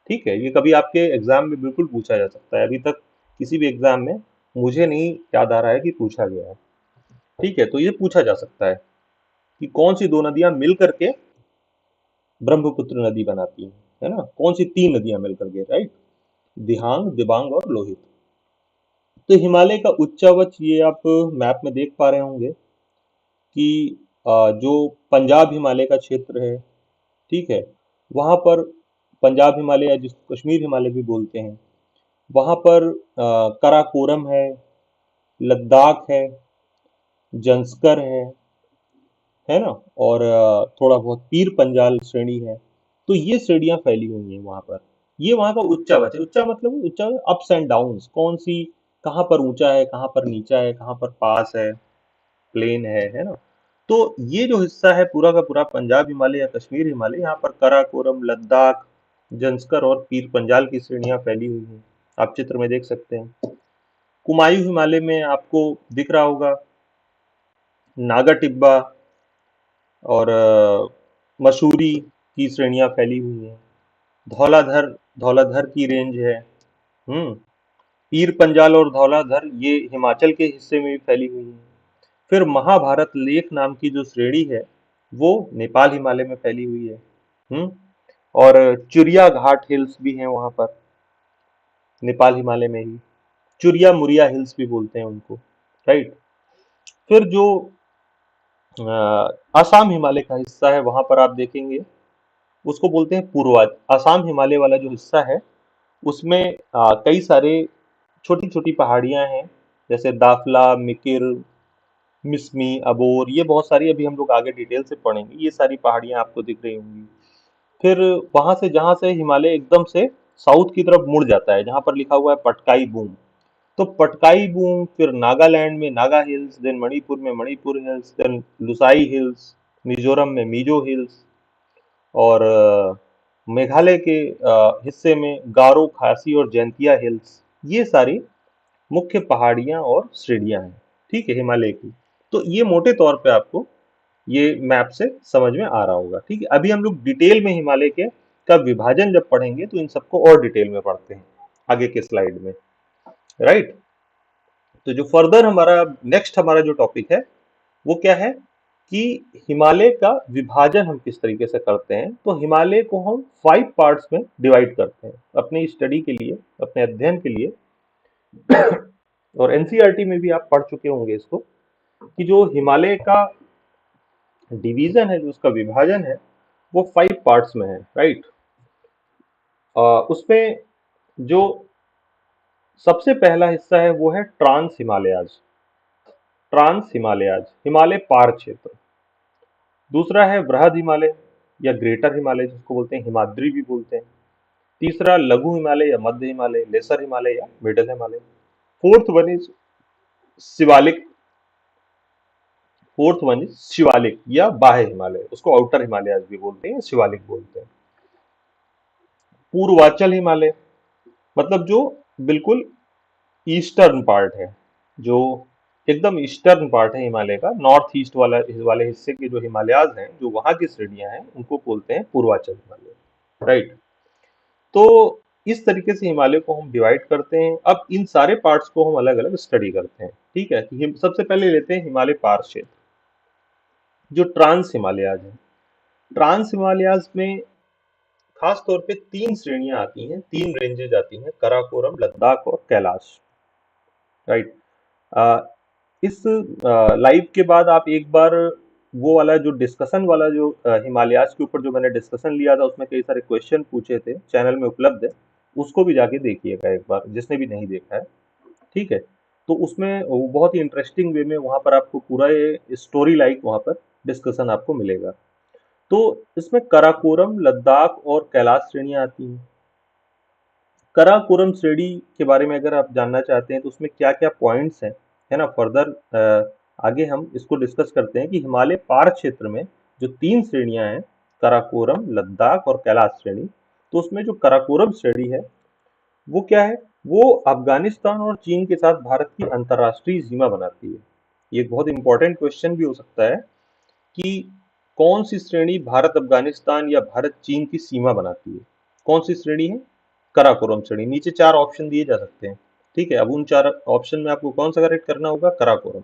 A: ठीक है। ये कभी आपके एग्जाम में बिल्कुल पूछा जा सकता है, अभी तक किसी भी एग्जाम में मुझे नहीं याद आ रहा है कि पूछा गया है, ठीक है। तो ये पूछा जा सकता है कि कौन सी दो नदियां मिल करके ब्रह्मपुत्र नदी बनाती है ना? कौन सी तीन नदियां मिलकर के, राइट, दिहांग, दिबांग और लोहित। तो हिमालय का उच्चावच ये आप मैप में देख पा रहे होंगे कि जो पंजाब हिमालय का क्षेत्र है, ठीक है, वहां पर पंजाब हिमालय या जिसको कश्मीर हिमालय भी बोलते हैं, वहां पर काराकोरम लद्दाख है, जंस्कर है ना, और थोड़ा बहुत पीर पंजाल श्रेणी है। तो ये श्रेणियां फैली हुई हैं वहां पर। ये वहां का उच्चावच है। उच्चा मतलब उच्चा, अप्स एंड डाउन्स, कौन सी, कहाँ पर ऊंचा है, कहाँ पर नीचा है, कहाँ पर पास है, प्लेन है ना। तो ये जो हिस्सा है पूरा का पूरा पंजाब हिमालय या कश्मीर हिमालय, यहाँ पर काराकोरम, लद्दाख, जंस्कर और पीर पंजाल की श्रेणियां फैली हुई हैं। आप चित्र में देख सकते हैं। कुमायूं हिमालय में आपको दिख रहा होगा नागा टिब्बा और मसूरी की श्रेणियां फैली हुई हैं। धौलाधर, धौलाधर की रेंज है। हम्म। पीर पंजाल और धौलाधर ये हिमाचल के हिस्से में भी फैली हुई है। फिर महाभारत लेक नाम की जो श्रेणी है, वो नेपाल हिमालय में फैली हुई है। हम्म। और चुरिया घाट हिल्स भी हैं वहां पर, नेपाल हिमालय में ही। चुरिया मुरिया हिल्स भी बोलते हैं उनको, राइट। फिर जो असम हिमालय का हिस्सा है, वहां पर आप देखेंगे उसको बोलते हैं पूर्वा। असम हिमालय वाला जो हिस्सा है, उसमें कई सारे छोटी छोटी पहाड़ियां हैं, जैसे दाफला, मिकिर, मिसमी, अबोर, ये बहुत सारी अभी हम लोग आगे डिटेल से पढ़ेंगे। ये सारी पहाड़ियां आपको दिख रही होंगी। फिर वहां से, जहां से हिमालय एकदम से साउथ की तरफ मुड़ जाता है, जहां पर लिखा हुआ है पटकाई बूम, तो पटकाई बूम, फिर नागालैंड में नागा हिल्स, देन मणिपुर में Manipur hills, then Lushai hills, Mizoram में मिजो हिल्स, और मेघालय के हिस्से में गारो, खासी और जैंतिया हिल्स। ये सारी मुख्य पहाड़ियां और श्रेणियां हैं, ठीक है, हिमालय की। तो ये मोटे तौर पे आपको ये मैप से समझ में आ रहा होगा, ठीक है। अभी हम लोग डिटेल में हिमालय के का विभाजन जब पढ़ेंगे तो इन सबको और डिटेल में पढ़ते हैं आगे के स्लाइड में, राइट। तो जो फर्दर हमारा नेक्स्ट हमारा जो टॉपिक है, वो क्या है कि हिमालय का विभाजन हम किस तरीके से करते हैं। तो हिमालय को हम 5 पार्ट्स में डिवाइड करते हैं अपनी स्टडी के लिए, अपने अध्ययन के लिए। और एनसीईआरटी में भी आप पढ़ चुके होंगे इसको, कि जो हिमालय का डिवीजन है, जो उसका विभाजन है, वो 5 पार्ट्स में है, राइट। उसमें जो सबसे पहला हिस्सा है वो है ट्रांस हिमालयाज। ट्रांस हिमालयाज, हिमालय पार क्षेत्र। दूसरा है बृहद हिमालय या ग्रेटर हिमालय, जिसको बोलते हैं हिमाद्री भी बोलते हैं। तीसरा लघु हिमालय या मध्य हिमालय, लेसर हिमालय या middle Himalaya. Fourth one is Shivalik. Fourth one is Shivalik या बाह्य हिमालय, उसको आउटर हिमालयाज भी बोलते हैं, शिवालिक बोलते हैं। पूर्वांचल हिमालय, मतलब जो बिल्कुल ईस्टर्न पार्ट है, जो एकदम ईस्टर्न पार्ट है हिमालय का, नॉर्थ ईस्ट वाले हिस्से के जो हिमालयाज हैं, जो वहां की श्रेणियां हैं, उनको बोलते हैं पूर्वांचल हिमालय, राइट। तो इस तरीके से हिमालय को हम डिवाइड करते हैं। अब इन सारे पार्ट्स को हम अलग अलग स्टडी करते हैं, ठीक है। सबसे पहले लेते हैं हिमालय पार क्षेत्र, जो ट्रांस हिमालयाज है। ट्रांस हिमालयाज में खास तौर पे 3 श्रेणियां आती हैं, 3 रेंजेज आती हैं, कराकोरम, लद्दाख और कैलाश, राइट। इस लाइव के बाद आप एक बार वो वाला जो डिस्कशन वाला जो हिमालयाज के ऊपर जो मैंने डिस्कशन लिया था, उसमें कई सारे क्वेश्चन पूछे थे, चैनल में उपलब्ध है, उसको भी जाके देखिएगा एक बार, जिसने भी नहीं देखा है, ठीक है। तो उसमें वो बहुत ही इंटरेस्टिंग वे में वहां पर आपको पूरा ये स्टोरी लाइक वहां पर डिस्कशन आपको मिलेगा। तो इसमें कराकोरम, लद्दाख और कैलाश श्रेणियां आती हैं। कराकोरम श्रेणी के बारे में अगर आप जानना चाहते हैं तो उसमें क्या क्या पॉइंट्स हैं, है ना, फर्दर आगे हम इसको डिस्कस करते हैं कि हिमालय पार क्षेत्र में जो 3 श्रेणियां हैं, कराकोरम, लद्दाख और कैलाश श्रेणी। तो उसमें जो कराकोरम श्रेणी है, वो क्या है, वो अफगानिस्तान और चीन के साथ भारत की अंतर्राष्ट्रीय सीमा बनाती है। ये एक बहुत इंपॉर्टेंट क्वेश्चन भी हो सकता है कि कौन सी श्रेणी भारत अफगानिस्तान या भारत चीन की सीमा बनाती है। कौन सी श्रेणी है? कराकोरम श्रेणी। नीचे 4 ऑप्शन दिए जा सकते हैं, ठीक है। अब उन 4 ऑप्शन में आपको कौन सा करेक्ट करना होगा? कराकोरम।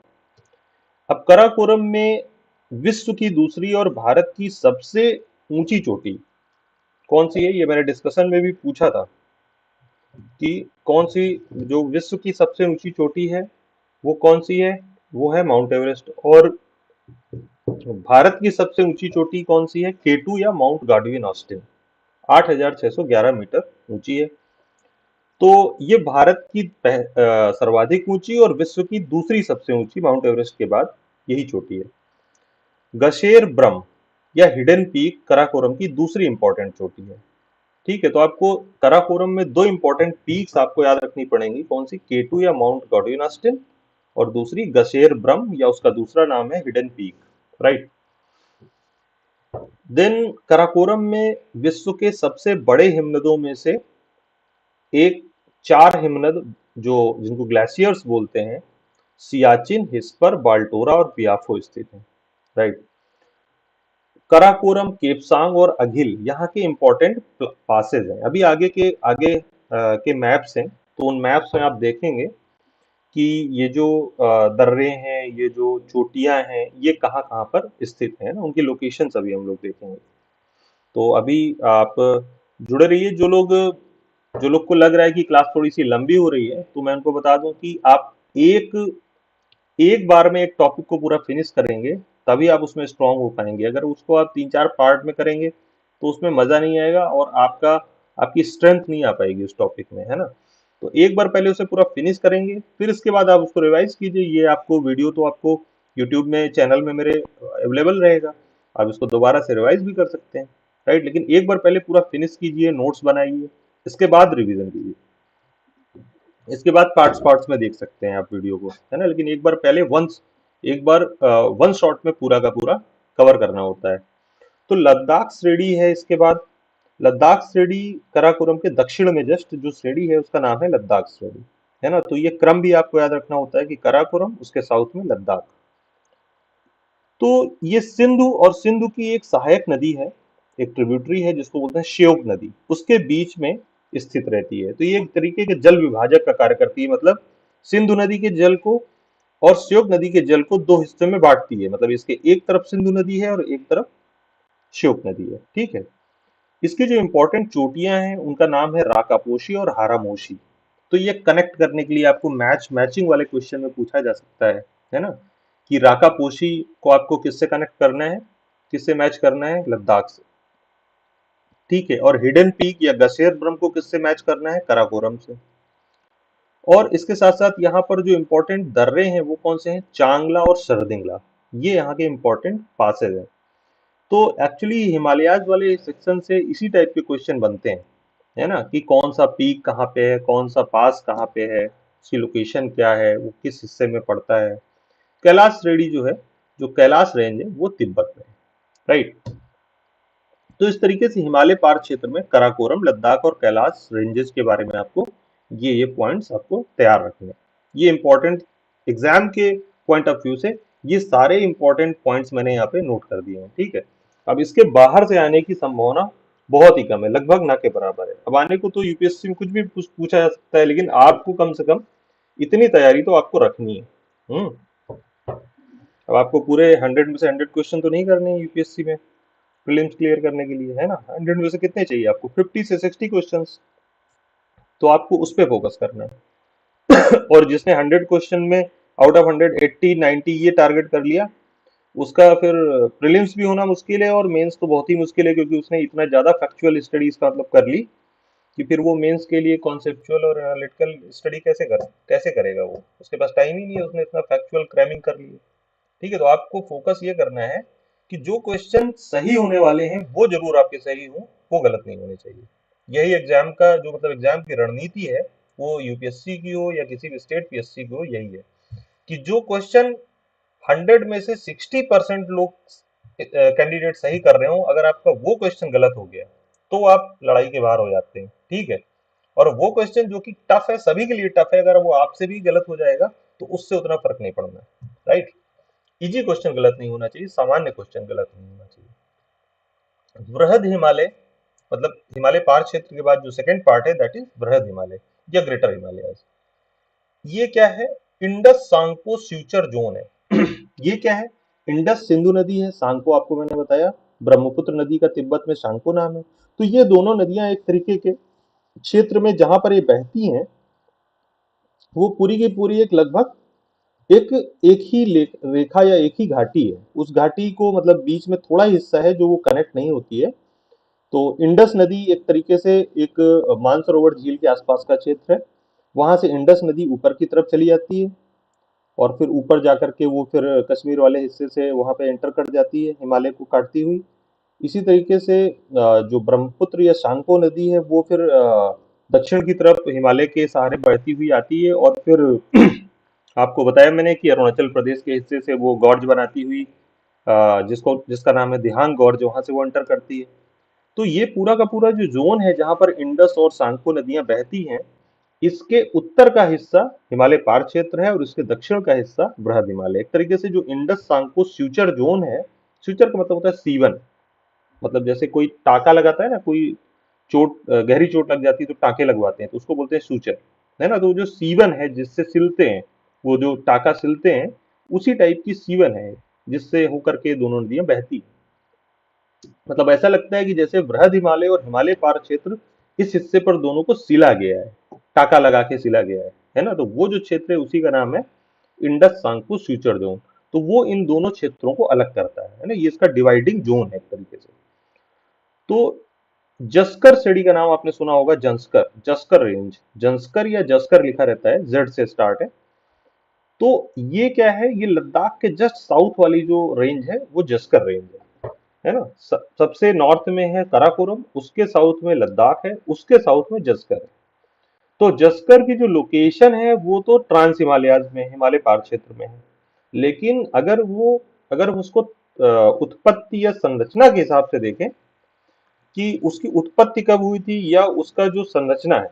A: अब कराकोरम में विश्व की दूसरी और भारत की सबसे ऊंची चोटी कौन सी है? ये मैंने डिस्कशन में भी पूछा था कि कौन सी जो विश्व की सबसे ऊंची चोटी है, वो कौन सी है? वो है माउंट एवरेस्ट। और भारत की सबसे ऊंची चोटी कौन सी है? केटू या माउंट गाडविन ऑस्टिन। 8,611 मीटर ऊंची है। तो ये भारत की सर्वाधिक ऊंची और विश्व की दूसरी सबसे ऊंची माउंट एवरेस्ट के बाद यही चोटी है। गशेर ब्रह्म या हिडन पीक कराकोरम की दूसरी इंपॉर्टेंट चोटी है। ठीक है, तो आपको कराकोरम में दो इंपॉर्टेंट पीक्स आपको याद रखनी पड़ेंगी, कौन सी, केटू या माउंट गॉडविन, और दूसरी गशेर ब्रह्म या उसका दूसरा नाम है hidden peak, right. Then Karakoram में विश्व के सबसे बड़े हिमनदों में से एक, चार हिमनद जो जिनको ग्लेशियर्स बोलते हैं, सियाचिन, हिस्पर, बाल्टोरा और पियाफो स्थित हैं, राइट। कराकोरम, केपसांग और अघिल यहाँ के इंपॉर्टेंट पासेज हैं। अभी आगे के मैप्स हैं, तो उन मैप्स में आप देखेंगे कि ये जो दर्रे हैं, ये जो चोटियां हैं, ये कहाँ कहाँ पर स्थित हैं ना, उनकी लोकेशंस अभी हम लोग देखेंगे। तो अभी आप जुड़े रहिए। जो लोग को लग रहा है कि क्लास थोड़ी सी लंबी हो रही है, तो मैं उनको बता दूं कि आप एक एक बार में एक टॉपिक को पूरा फिनिश करेंगे, तभी आप उसमें स्ट्रांग हो पाएंगे। अगर उसको आप तीन चार पार्ट में करेंगे तो उसमें मजा नहीं आएगा और आपकी स्ट्रेंथ नहीं आ पाएगी उस टॉपिक में, है ना। तो एक बार पहले उसे पूरा फिनिश करेंगे, फिर इसके बाद आप उसको रिवाइज कीजिए। ये आपको वीडियो तो आपको यूट्यूब में चैनल में मेरे अवेलेबल रहेगा, आप इसको दोबारा से रिवाइज भी कर सकते हैं, राइट। लेकिन एक बार पहले पूरा फिनिश कीजिए, नोट्स बनाइए, इसके बाद रिवीजन कीजिए। इसके बाद पार्ट्स पार्ट्स में देख सकते हैं आप वीडियो को, है ना। लेकिन एक बार पहले एक बार वन शॉट में पूरा का पूरा कवर करना होता है। तो लद्दाख श्रेणी है इसके बाद। लद्दाख श्रेणी कराकोरम के दक्षिण में जस्ट जो श्रेणी है उसका नाम है लद्दाख श्रेणी, है ना। तो ये क्रम भी आपको याद रखना होता है कि कराकोरम, उसके साउथ में लद्दाख। तो ये सिंधु और सिंधु की एक सहायक नदी है, एक ट्रिब्यूटरी है जिसको बोलते हैं श्योक नदी, उसके बीच में स्थित रहती है। तो ये एक तरीके के जल विभाजक का कार्य करती है, मतलब सिंधु नदी के जल को और श्योक नदी के जल को दो हिस्सों में बांटती है। मतलब इसके एक तरफ सिंधु नदी है और एक तरफ श्योक नदी है, ठीक है। इसकी जो इंपॉर्टेंट चोटियां हैं उनका नाम है राकापोशी और हारामोशी। तो ये कनेक्ट करने के लिए आपको मैचिंग वाले क्वेश्चन में पूछा जा सकता है ना, कि राकापोशी को आपको किससे कनेक्ट करना है, किससे मैच करना है, लद्दाख से, ठीक है। और हिडन पीक या गसेर ब्रह्म को किससे मैच करना है, कराकोरम से। और इसके साथ साथ यहाँ पर जो इंपॉर्टेंट दर्रे हैं वो कौन से हैं, चांगला और शरदिंगला, ये यहाँ के इंपॉर्टेंट पासेज हैं। तो एक्चुअली हिमालयाज वाले सेक्शन से इसी टाइप के क्वेश्चन बनते हैं, है ना, कि कौन सा पीक कहाँ पे है, कौन सा पास कहाँ पे है, उसकी लोकेशन क्या है, वो किस हिस्से में पड़ता है। कैलाश श्रेणी जो है, जो कैलाश रेंज है, वो तिब्बत में है, राइट। तो इस तरीके से हिमालय पार क्षेत्र में कराकोरम, लद्दाख और कैलाश रेंजेस के बारे में आपको ये पॉइंट्स आपको तैयार रखने हैं। ये इंपॉर्टेंट एग्जाम के पॉइंट ऑफ व्यू से ये सारे इंपॉर्टेंट पॉइंट्स मैंने यहाँ पे नोट कर दिए हैं, ठीक है। अब इसके बाहर से आने की संभावना बहुत ही कम है, लगभग ना के बराबर है। अब आने को तो यूपीएससी में कुछ भी पूछा जा सकता है, लेकिन आपको कम से कम इतनी तैयारी तो आपको रखनी है। अब आपको पूरे 100 में से 100 क्वेश्चन तो नहीं करने हैं यूपीएससी में प्रीलिम्स क्लियर करने के लिए, है ना। 100 में से कितने चाहिए आपको, 50 से 60 क्वेश्चंस, तो आपको उस पर फोकस करना है। और जिसने 100 क्वेश्चन में आउट ऑफ 100 80 90 ये टारगेट कर लिया, उसका फिर प्रीलिम्स भी होना मुश्किल है और मेंस तो बहुत ही मुश्किल है, क्योंकि उसने इतना ज्यादा फैक्चुअल स्टडीज का मतलब कर ली कि फिर वो मेंस के लिए कॉन्सेप्चुअल और एनालिटिकल स्टडी कैसे करेगा वो, उसके पास टाइम ही नहीं है, उसने इतना फैक्चुअल क्रैमिंग कर ली है, ठीक है। तो आपको फोकस ये करना है कि जो क्वेश्चन सही होने वाले हैं वो जरूर आपके सही हो, वो गलत नहीं होने चाहिए। यही एग्जाम का जो मतलब एग्जाम की रणनीति है, वो यूपीएससी की हो या किसी भी स्टेट पीएससी की हो, यही है कि जो क्वेश्चन 100 में से 60% लोग कैंडिडेट सही कर रहे हो, अगर आपका वो क्वेश्चन गलत हो गया तो आप लड़ाई के बाहर हो जाते हैं, ठीक है। और वो क्वेश्चन जो कि टफ है, सभी के लिए टफ है, अगर वो आपसे भी गलत हो जाएगा तो उससे उतना फर्क नहीं पड़ना, राइट। इजी क्वेश्चन गलत नहीं होना चाहिए, सामान्य क्वेश्चन गलत नहीं होना चाहिए। बृहद हिमालय, मतलब हिमालय पार क्षेत्र के बाद जो सेकंड पार्ट है दैट इज बृहद हिमालय या ग्रेटर हिमालय। ये क्या है, इंडस सांगपो फ्यूचर जोन है। ये क्या है, इंडस सिंधु नदी है, सांगपो आपको मैंने बताया, ब्रह्मपुत्र नदी का तिब्बत में सांगपो नाम है। तो ये दोनों नदियां एक तरीके के क्षेत्र में जहां पर ये बहती हैं, वो पूरी की पूरी एक लगभग एक एक ही रेखा या एक ही घाटी है। उस घाटी को मतलब बीच में थोड़ा हिस्सा है जो वो कनेक्ट नहीं होती है, तो इंडस नदी एक तरीके से एक मानसरोवर झील के आसपास का क्षेत्र है। वहां से इंडस नदी ऊपर की तरफ चली जाती है और फिर ऊपर जाकर के वो फिर कश्मीर वाले हिस्से से वहां पे एंटर कर जाती है हिमालय को काटती हुई। इसी तरीके से जो ब्रह्मपुत्र या शांको नदी है वो फिर दक्षिण की तरफ हिमालय के सहारे बहती हुई आती है और फिर आपको बताया मैंने कि अरुणाचल प्रदेश के हिस्से से वो गॉर्ज बनाती हुई जिसका नाम है दिहांग गॉर्ज, वहां से वो एंटर करती है। तो ये पूरा का पूरा जो जोन है जहां पर इंडस और सांको नदियां बहती हैं, इसके उत्तर का हिस्सा हिमालय पार क्षेत्र है और इसके दक्षिण का हिस्सा बृहद हिमालय। एक तरीके से जो इंडस सांको फ्यूचर जोन है, फ्यूचर का मतलब होता है सीवन, मतलब जैसे कोई टाका लगाता है ना, कोई गहरी चोट लग जाती है तो टाके लगवाते हैं, तो उसको बोलते हैं सूचर, है ना। तो जो सीवन है जिससे सिलते हैं, वो जो टाका सिलते हैं, उसी टाइप की सीवन है जिससे होकर के दोनों नदियां बहती हैं। मतलब ऐसा लगता है कि जैसे बृहद हिमालय और हिमालय पार क्षेत्र इस हिस्से पर दोनों को सिला गया है, टाका लगा के सिला गया है ना। तो वो जो क्षेत्र है उसी का नाम है इंडस सांको फ्यूचर जोन। तो वो इन दोनों क्षेत्रों को अलग करता है ना, ये इसका डिवाइडिंग जोन है एक तरीके से। तो जस्कर श्रेणी का नाम आपने सुना होगा, जंस्कर, जस्कर रेंज, जंस्कर या जस्कर लिखा रहता है, जेड से स्टार्ट है। तो ये क्या है, ये लद्दाख के जस्ट साउथ वाली जो रेंज है वो जस्कर रेंज है ना। सबसे नॉर्थ में है कराकोरम, उसके साउथ में लद्दाख है, उसके साउथ में जस्कर है। तो जस्कर की जो लोकेशन है वो तो ट्रांस हिमालयाज में, हिमालय पार क्षेत्र में है। लेकिन अगर हम उसको उत्पत्ति या संरचना के हिसाब से देखें कि उसकी उत्पत्ति कब हुई थी, या उसका जो संरचना है,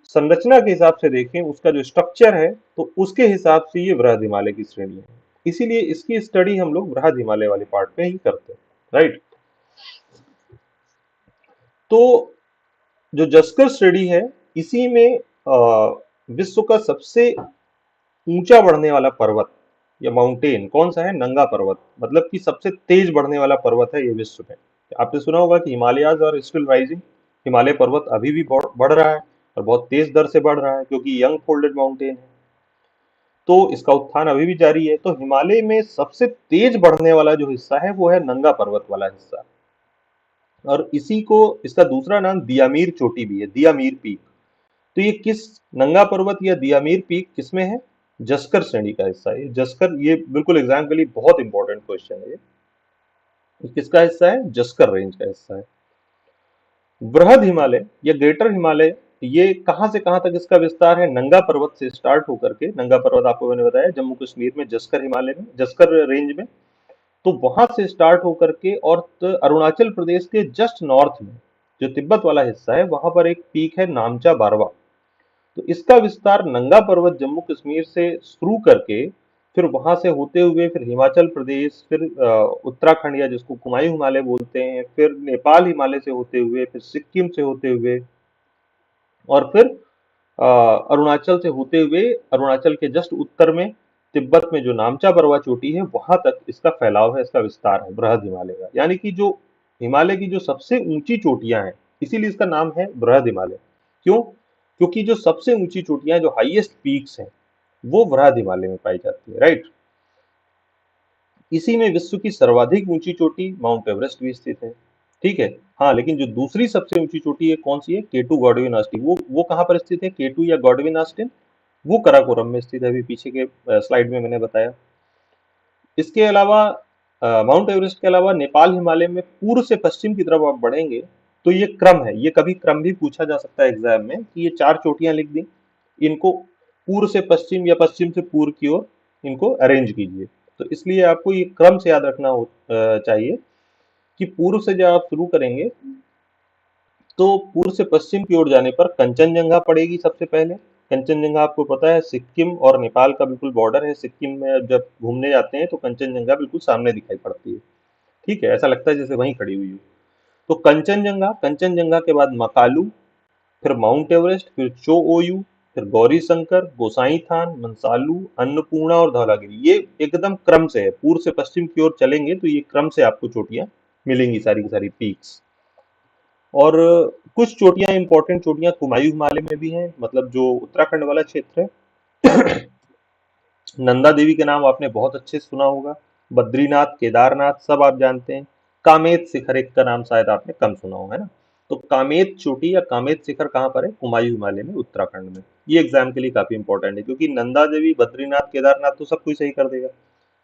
A: संरचना के हिसाब से देखें, उसका जो स्ट्रक्चर है, तो उसके हिसाब से ये बृहद हिमालय की श्रेणी है। इसीलिए इसकी स्टडी हम लोग बृहद हिमालय वाले पार्ट में ही करते हैं, राइट। तो जो जस्कर श्रेणी है, इसी में विश्व का सबसे ऊंचा बढ़ने वाला पर्वत या माउंटेन कौन सा है, नंगा पर्वत, मतलब कि सबसे तेज बढ़ने वाला पर्वत है ये विश्व में। आपने सुना होगा कि हिमालयाज और स्टिल राइजिंग, हिमालय पर्वत अभी भी बढ़ रहा है और बहुत तेज दर से बढ़ रहा है क्योंकि यंग फोल्डेड माउंटेन है। तो इसका उत्थान अभी भी जारी है। तो हिमालय में सबसे तेज बढ़ने वाला जो हिस्सा है वो है नंगा पर्वत वाला हिस्सा, और इसी को, इसका दूसरा नाम दियामीर चोटी भी है, दियामीर पीक। तो ये किस, नंगा पर्वत या दियामीर पीक किस में है, जस्कर श्रेणी का हिस्सा है। जस्कर, ये बिल्कुल एग्जाम के लिए बहुत इंपॉर्टेंट क्वेश्चन है ये किसका हिस्सा है, जस्कर रेंज का हिस्सा है। बृहद हिमालय या ग्रेटर हिमालय, ये कहां से कहां तक इसका विस्तार है, नंगा पर्वत से स्टार्ट होकर के, नंगा पर्वत आपको मैंने बताया जम्मू कश्मीर में, जस्कर हिमालय में, जस्कर रेंज में, तो वहां से स्टार्ट होकर के और अरुणाचल प्रदेश के जस्ट नॉर्थ में जो तिब्बत वाला हिस्सा है वहां पर एक पीक है नामचा बारवा। तो इसका विस्तार नंगा पर्वत जम्मू कश्मीर से शुरू करके फिर वहां से होते हुए फिर हिमाचल प्रदेश, फिर उत्तराखंड या जिसको कुमायूं हिमालय बोलते हैं, फिर नेपाल हिमालय से होते हुए, फिर सिक्किम से होते हुए, और फिर अरुणाचल से होते हुए, अरुणाचल के जस्ट उत्तर में तिब्बत में जो नामचा बरवा चोटी है वहां तक इसका फैलाव है, इसका विस्तार है बृहद हिमालय का। यानी कि जो हिमालय की जो सबसे ऊंची चोटियां हैं, इसीलिए इसका नाम है बृहद हिमालय। क्यों? क्योंकि जो सबसे ऊंची चोटियां, जो हाईएस्ट पीक्स हैं, वो बृहद हिमालय में पाई जाती है, राइट। इसी में विश्व की सर्वाधिक ऊंची चोटी माउंट एवरेस्ट भी स्थित है, ठीक है। हाँ, लेकिन जो दूसरी सबसे ऊंची चोटी है कौन सी है, केटू गॉडविन ऑस्टिन, वो कहाँ पर स्थित है, केटू या गॉडविन ऑस्टिन, वो कराकोरम में स्थित है, अभी पीछे के स्लाइड में मैंने बताया। इसके अलावा माउंट एवरेस्ट के अलावा नेपाल हिमालय में पूर्व से पश्चिम की तरफ आप बढ़ेंगे तो ये क्रम है, ये कभी क्रम भी पूछा जा सकता है एग्जाम में कि ये 4 चोटियां लिख दी, इनको पूर्व से पश्चिम या पश्चिम से पूर्व की ओर इनको अरेंज कीजिए। तो इसलिए आपको ये क्रम से याद रखना चाहिए कि पूर्व से जब आप शुरू करेंगे तो पूर्व से पश्चिम की ओर जाने पर कंचनजंगा पड़ेगी सबसे पहले। कंचनजंगा आपको पता है सिक्किम और नेपाल का बिल्कुल बॉर्डर है, सिक्किम में जब घूमने जाते हैं तो कंचनजंगा बिल्कुल सामने दिखाई पड़ती है, ठीक है, ऐसा लगता है जैसे वहीं खड़ी हुई हो। तो कंचनजंगा, कंचनजंगा के बाद मकालू, फिर माउंट एवरेस्ट, फिर चो ओयू, फिर गौरी शंकर, गोसाई थान, मनसालू, अन्नपूर्णा और धौलागिरी। ये एकदम क्रम से है, पूर्व से पश्चिम की ओर चलेंगे तो ये क्रम से आपको चोटियां मिलेंगी, सारी की सारी पीक्स। और कुछ चोटियां, इंपॉर्टेंट चोटियां कुमायूं हिमालय में भी हैं, मतलब जो उत्तराखंड वाला क्षेत्र है। नंदा देवी के नाम आपने बहुत अच्छे से सुना होगा, बद्रीनाथ, केदारनाथ सब आप जानते हैं। कामेत शिखर एक का नाम शायद आपने कम सुना हो, है ना। तो कामेत चोटी या कामेत शिखर कहाँ पर है? कुमायूं हिमालय में, उत्तराखंड में। ये एग्जाम के लिए काफी इंपॉर्टेंट है, क्योंकि नंदा देवी, बद्रीनाथ, केदारनाथ तो सब कुछ सही कर देगा,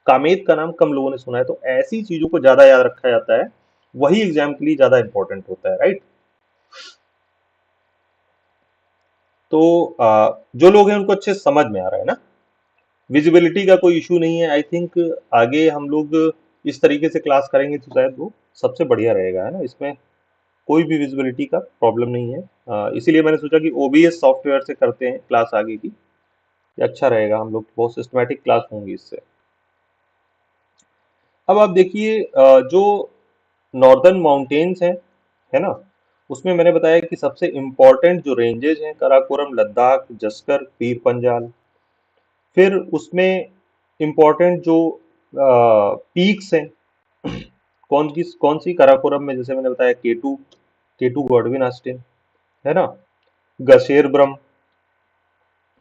A: कामेत का नाम कम लोगों ने सुना है। तो ऐसी चीजों को ज्यादा याद रखा जाता है, वही एग्जाम के लिए ज्यादा इंपॉर्टेंट होता है, राइट। तो जो लोग हैं उनको अच्छे से समझ में आ रहा है ना, विजिबिलिटी का कोई इशू नहीं है। आई थिंक आगे हम लोग इस तरीके से क्लास करेंगे तो शायद वो सबसे बढ़िया रहेगा, है ना। इसमें कोई भी विजिबिलिटी का प्रॉब्लम नहीं है। इसीलिए मैंने सोचा कि ओबीएस सॉफ्टवेयर से करते हैं क्लास आगे की, ये अच्छा रहेगा, हम लोग बहुत सिस्टमैटिक क्लास होंगी इससे। अब आप देखिए, जो नॉर्दर्न माउंटेन्स हैं, है ना, उसमें मैंने बताया कि सबसे इम्पोर्टेंट जो रेंजेस हैं, काराकोरम, लद्दाख, जस्कर, पीर पंजाल। फिर उसमें इम्पोर्टेंट जो पीक्स हैं, कौन सी, काराकोरम में जैसे मैंने बताया केटू, केटू गॉडविन ऑस्टिन, है ना, गशेर ब्रह्म।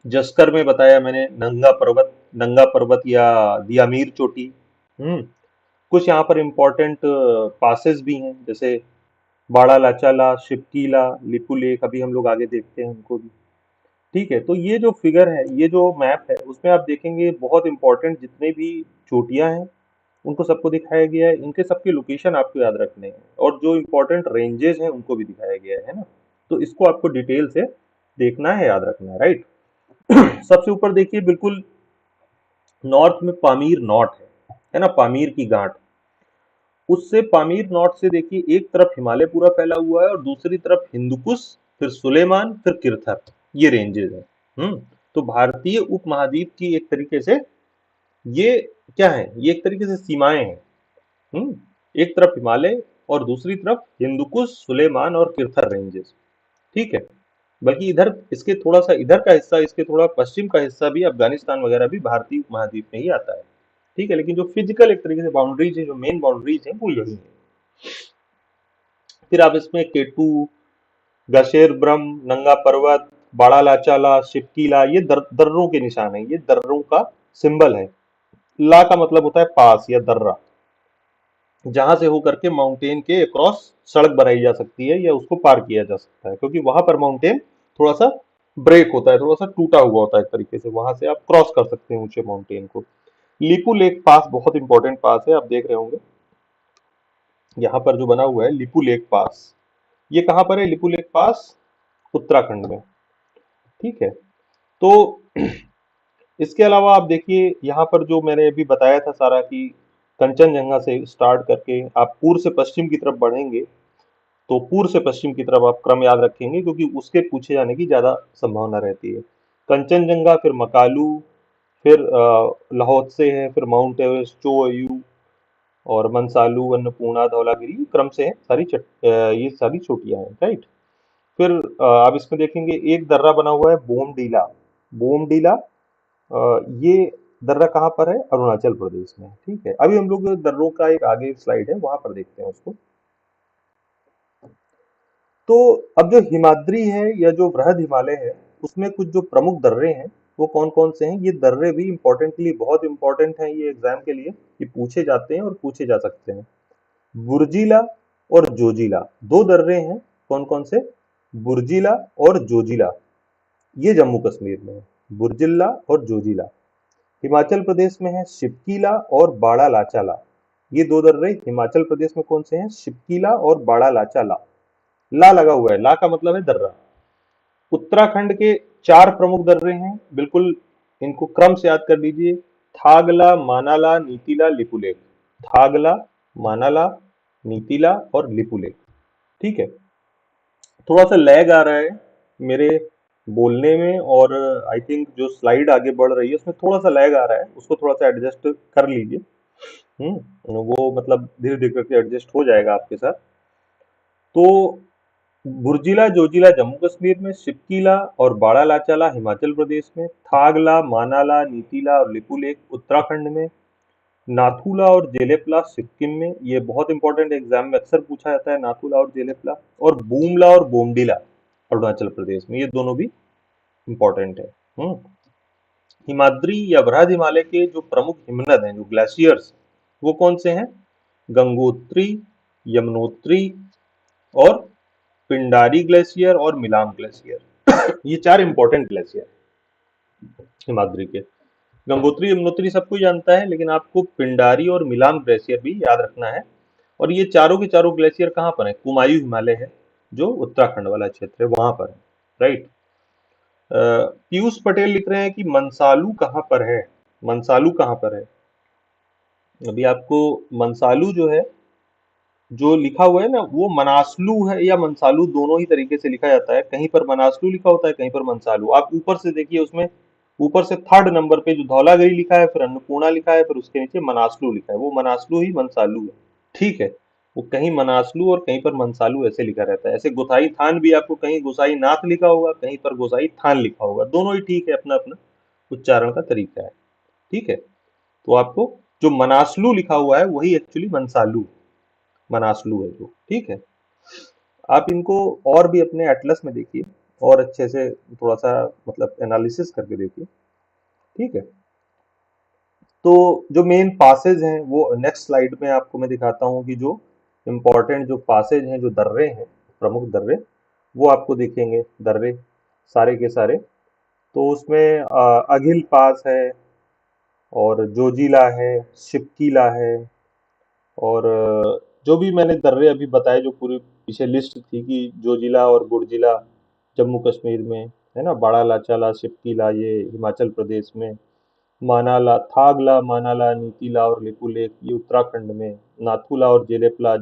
A: जस्कर में बताया मैंने नंगा पर्वत, नंगा पर्वत या दियामीर चोटी। हम्म कुछ यहाँ पर इम्पोर्टेंट पासेस भी हैं, जैसे बाड़ा लाचाला, शिपकीला, लिपू लेक, अभी हम लोग आगे देखते हैं उनको भी। ठीक है, तो ये जो फिगर है, ये जो मैप है, उसमें आप देखेंगे बहुत इंपॉर्टेंट जितने भी चोटियां हैं उनको सबको दिखाया गया है, इनके सबके लोकेशन आपको याद रखने हैं, और जो इंपॉर्टेंट रेंजेस हैं उनको भी दिखाया गया है ना। तो इसको आपको डिटेल से देखना है, याद रखना है, राइट। सबसे ऊपर देखिए, बिल्कुल नॉर्थ में पामीर नॉट है ना, पामीर की गांठ। उससे पामीर नॉट से देखिए, एक तरफ हिमालय पूरा फैला हुआ है और दूसरी तरफ हिंदुकुश, फिर सुलेमान, फिर किरथर, ये रेंजेस हैं। तो भारतीय उपमहाद्वीप की एक तरीके से ये क्या है, ये एक तरीके से सीमाएं हैं। हम्म एक तरफ हिमालय और दूसरी तरफ हिंदुकुश, सुलेमान और किरथर रेंजेस। ठीक है, बल्कि इधर इसके थोड़ा सा इधर का हिस्सा, इसके थोड़ा पश्चिम का हिस्सा भी, अफगानिस्तान वगैरह भी भारतीय उपमहाद्वीप में ही आता है। ठीक है, लेकिन जो फिजिकल एक तरीके से बाउंड्रीज है, जो मेन बाउंड्रीज है, वो यही है। फिर आप इसमें केटू, गशेर ब्रह्म, नंगा पर्वत, बाड़ा लाचाला, शिपकीला, ये दर्रों के निशान है, ये दर्रों का सिंबल है। ला का मतलब होता है पास या दर्रा, जहां से होकर के माउंटेन के अक्रॉस सड़क बनाई जा सकती है या उसको पार किया जा सकता है, क्योंकि वहां पर माउंटेन थोड़ा सा ब्रेक होता है, थोड़ा सा टूटा हुआ होता है एक तरीके से, वहां से आप क्रॉस कर सकते हैं ऊंचे माउंटेन को। लिपू लेक पास बहुत इंपॉर्टेंट पास है, आप देख रहे होंगे यहाँ पर जो बना हुआ है लिपू लेक पास, ये कहाँ पर है लिपू लेक पास? उत्तराखंड में। ठीक है, तो इसके अलावा आप देखिए यहाँ पर जो मैंने अभी बताया था सारा कि कंचनजंगा से स्टार्ट करके आप पूर्व से पश्चिम की तरफ बढ़ेंगे, तो पूर्व से पश्चिम की तरफ आप क्रम याद रखेंगे, क्योंकि उसके पूछे जाने की ज्यादा संभावना रहती है। कंचनजंगा, फिर मकालू, फिर लाहौत्से है, फिर माउंट एवरेस्ट, चोयू और मनसालू, अन्नपूर्णा, धौलागिरी, क्रम से है सारी ये सारी चोटियां हैं, राइट। फिर आप इसमें देखेंगे एक दर्रा बना हुआ है बोमडीला, बोमडीला, ये दर्रा कहाँ पर है? अरुणाचल प्रदेश में। ठीक है, अभी हम लोग दर्रों का एक आगे स्लाइड है, वहां पर देखते हैं उसको। तो अब जो हिमाद्री है या जो बृहद हिमालय है, उसमें कुछ जो प्रमुख दर्रे हैं, वो कौन कौन से हैं? ये दर्रे भी इंपॉर्टेंट के लिए बहुत इंपॉर्टेंट हैं, ये एग्जाम के लिए, ये पूछे जाते हैं और पूछे जा सकते हैं। बुर्जिला और जोजिला, दो दर्रे हैं, कौन कौन से? बुर्जिला और जोजिला, ये जम्मू कश्मीर में है, बुर्जिल्ला और जोजिला। हिमाचल प्रदेश में है शिपकीला और बाड़ा लाचाला, ये दो दर्रे हिमाचल प्रदेश में कौन से हैं? शिपकीला और बाड़ा लाचाला। ला लगा हुआ है, ला का मतलब है दर्रा। उत्तराखंड के चार प्रमुख दर्रे हैं, बिल्कुल इनको क्रम से याद कर लीजिए। थागला, मानाला, नीतीला, लिपुलेख। थागला, मानाला, नीतीला और लिपुलेख। ठीक है, थोड़ा सा लैग आ रहा है मेरे बोलने में, और आई थिंक जो स्लाइड आगे बढ़ रही है उसमें थोड़ा सा लैग आ रहा है, उसको थोड़ा सा एडजस्ट कर लीजिए। वो मतलब धीरे धीरे करके एडजस्ट हो जाएगा आपके साथ। तो बुर्जिला जोजिला जम्मू कश्मीर में, शिपकीला और बाड़ा लाचाला हिमाचल प्रदेश में, थागला, मानाला, नीतीला और लिपुलेख उत्तराखंड में, नाथुला और जेलेपला सिक्किम में, ये बहुत इंपॉर्टेंट एग्जाम में अक्सर पूछा जाता है, नाथुला और जेलेपला, और बूमला और बोमडिला अरुणाचल प्रदेश में, ये दोनों भी इंपॉर्टेंट है। हिमाद्री या बृहद हिमालय के जो प्रमुख हिमनद हैं, जो ग्लेशियर्स, वो कौन से हैं? गंगोत्री, यमुनोत्री और पिंडारी ग्लेशियर और मिलान ग्लेशियर ये चार इंपॉर्टेंट ग्लेशियर हिमाद्री के। गंगोत्री यमुनोत्री सब कोई जानता है, लेकिन आपको पिंडारी और मिलान ग्लेशियर भी याद रखना है। और ये चारों के चारों ग्लेशियर कहाँ पर है? कुमायूं हिमालय है, जो उत्तराखंड वाला क्षेत्र है वहां पर है। राइट। पीयूष पटेल लिख रहे हैं कि मंसालू कहाँ पर है? मंसालू कहाँ पर है? अभी आपको मंसालू जो है, जो लिखा हुआ है ना, वो मनासलू है या मंसालू, दोनों ही तरीके से लिखा जाता है। कहीं पर मनासलू लिखा होता है, कहीं पर मंसालू। आप ऊपर से देखिए, उसमें ऊपर से थर्ड नंबर पे जो धौलागिरी लिखा है, फिर अन्नपूर्णा लिखा है, फिर उसके नीचे मनासलू लिखा है, वो मनासलू ही मंसालू है। ठीक है। वो कहीं मनासलू और कहीं पर मंसालू ऐसे लिखा रहता है। ऐसे गोसाई थान भी आपको कहीं गोसाई नाथ लिखा होगा, कहीं पर गोसाई थान लिखा होगा। दोनों ही ठीक है, अपना अपना उच्चारण का तरीका है। ठीक है। तो आपको जो मनासलू लिखा हुआ है वही एक्चुअली मंसालू मनासलू है जो। ठीक है। आप इनको और भी अपने एटलस में देखिए, और अच्छे से थोड़ा सा मतलब एनालिसिस करके देखिए। ठीक है। तो जो मेन पासेज हैं वो नेक्स्ट स्लाइड में आपको मैं दिखाता हूँ, कि जो इम्पोर्टेंट जो पासेज हैं, जो दर्रे हैं, प्रमुख दर्रे, वो आपको दिखेंगे। दर्रे सारे के सारे। तो उसमें अघिल पास है, और जोजिला है, शिपकीला है, और जो भी मैंने दर्रे अभी बताए, जो पूरी पीछे लिस्ट थी, कि जोजिला और गुड़जिला जम्मू कश्मीर में है ना, बाड़ा लाचाला, शिपकीला ये हिमाचल प्रदेश में, मानाला, थागला, मानाला, नीतीला और लिपुलेख ये उत्तराखंड में, नाथुला और जेलेपला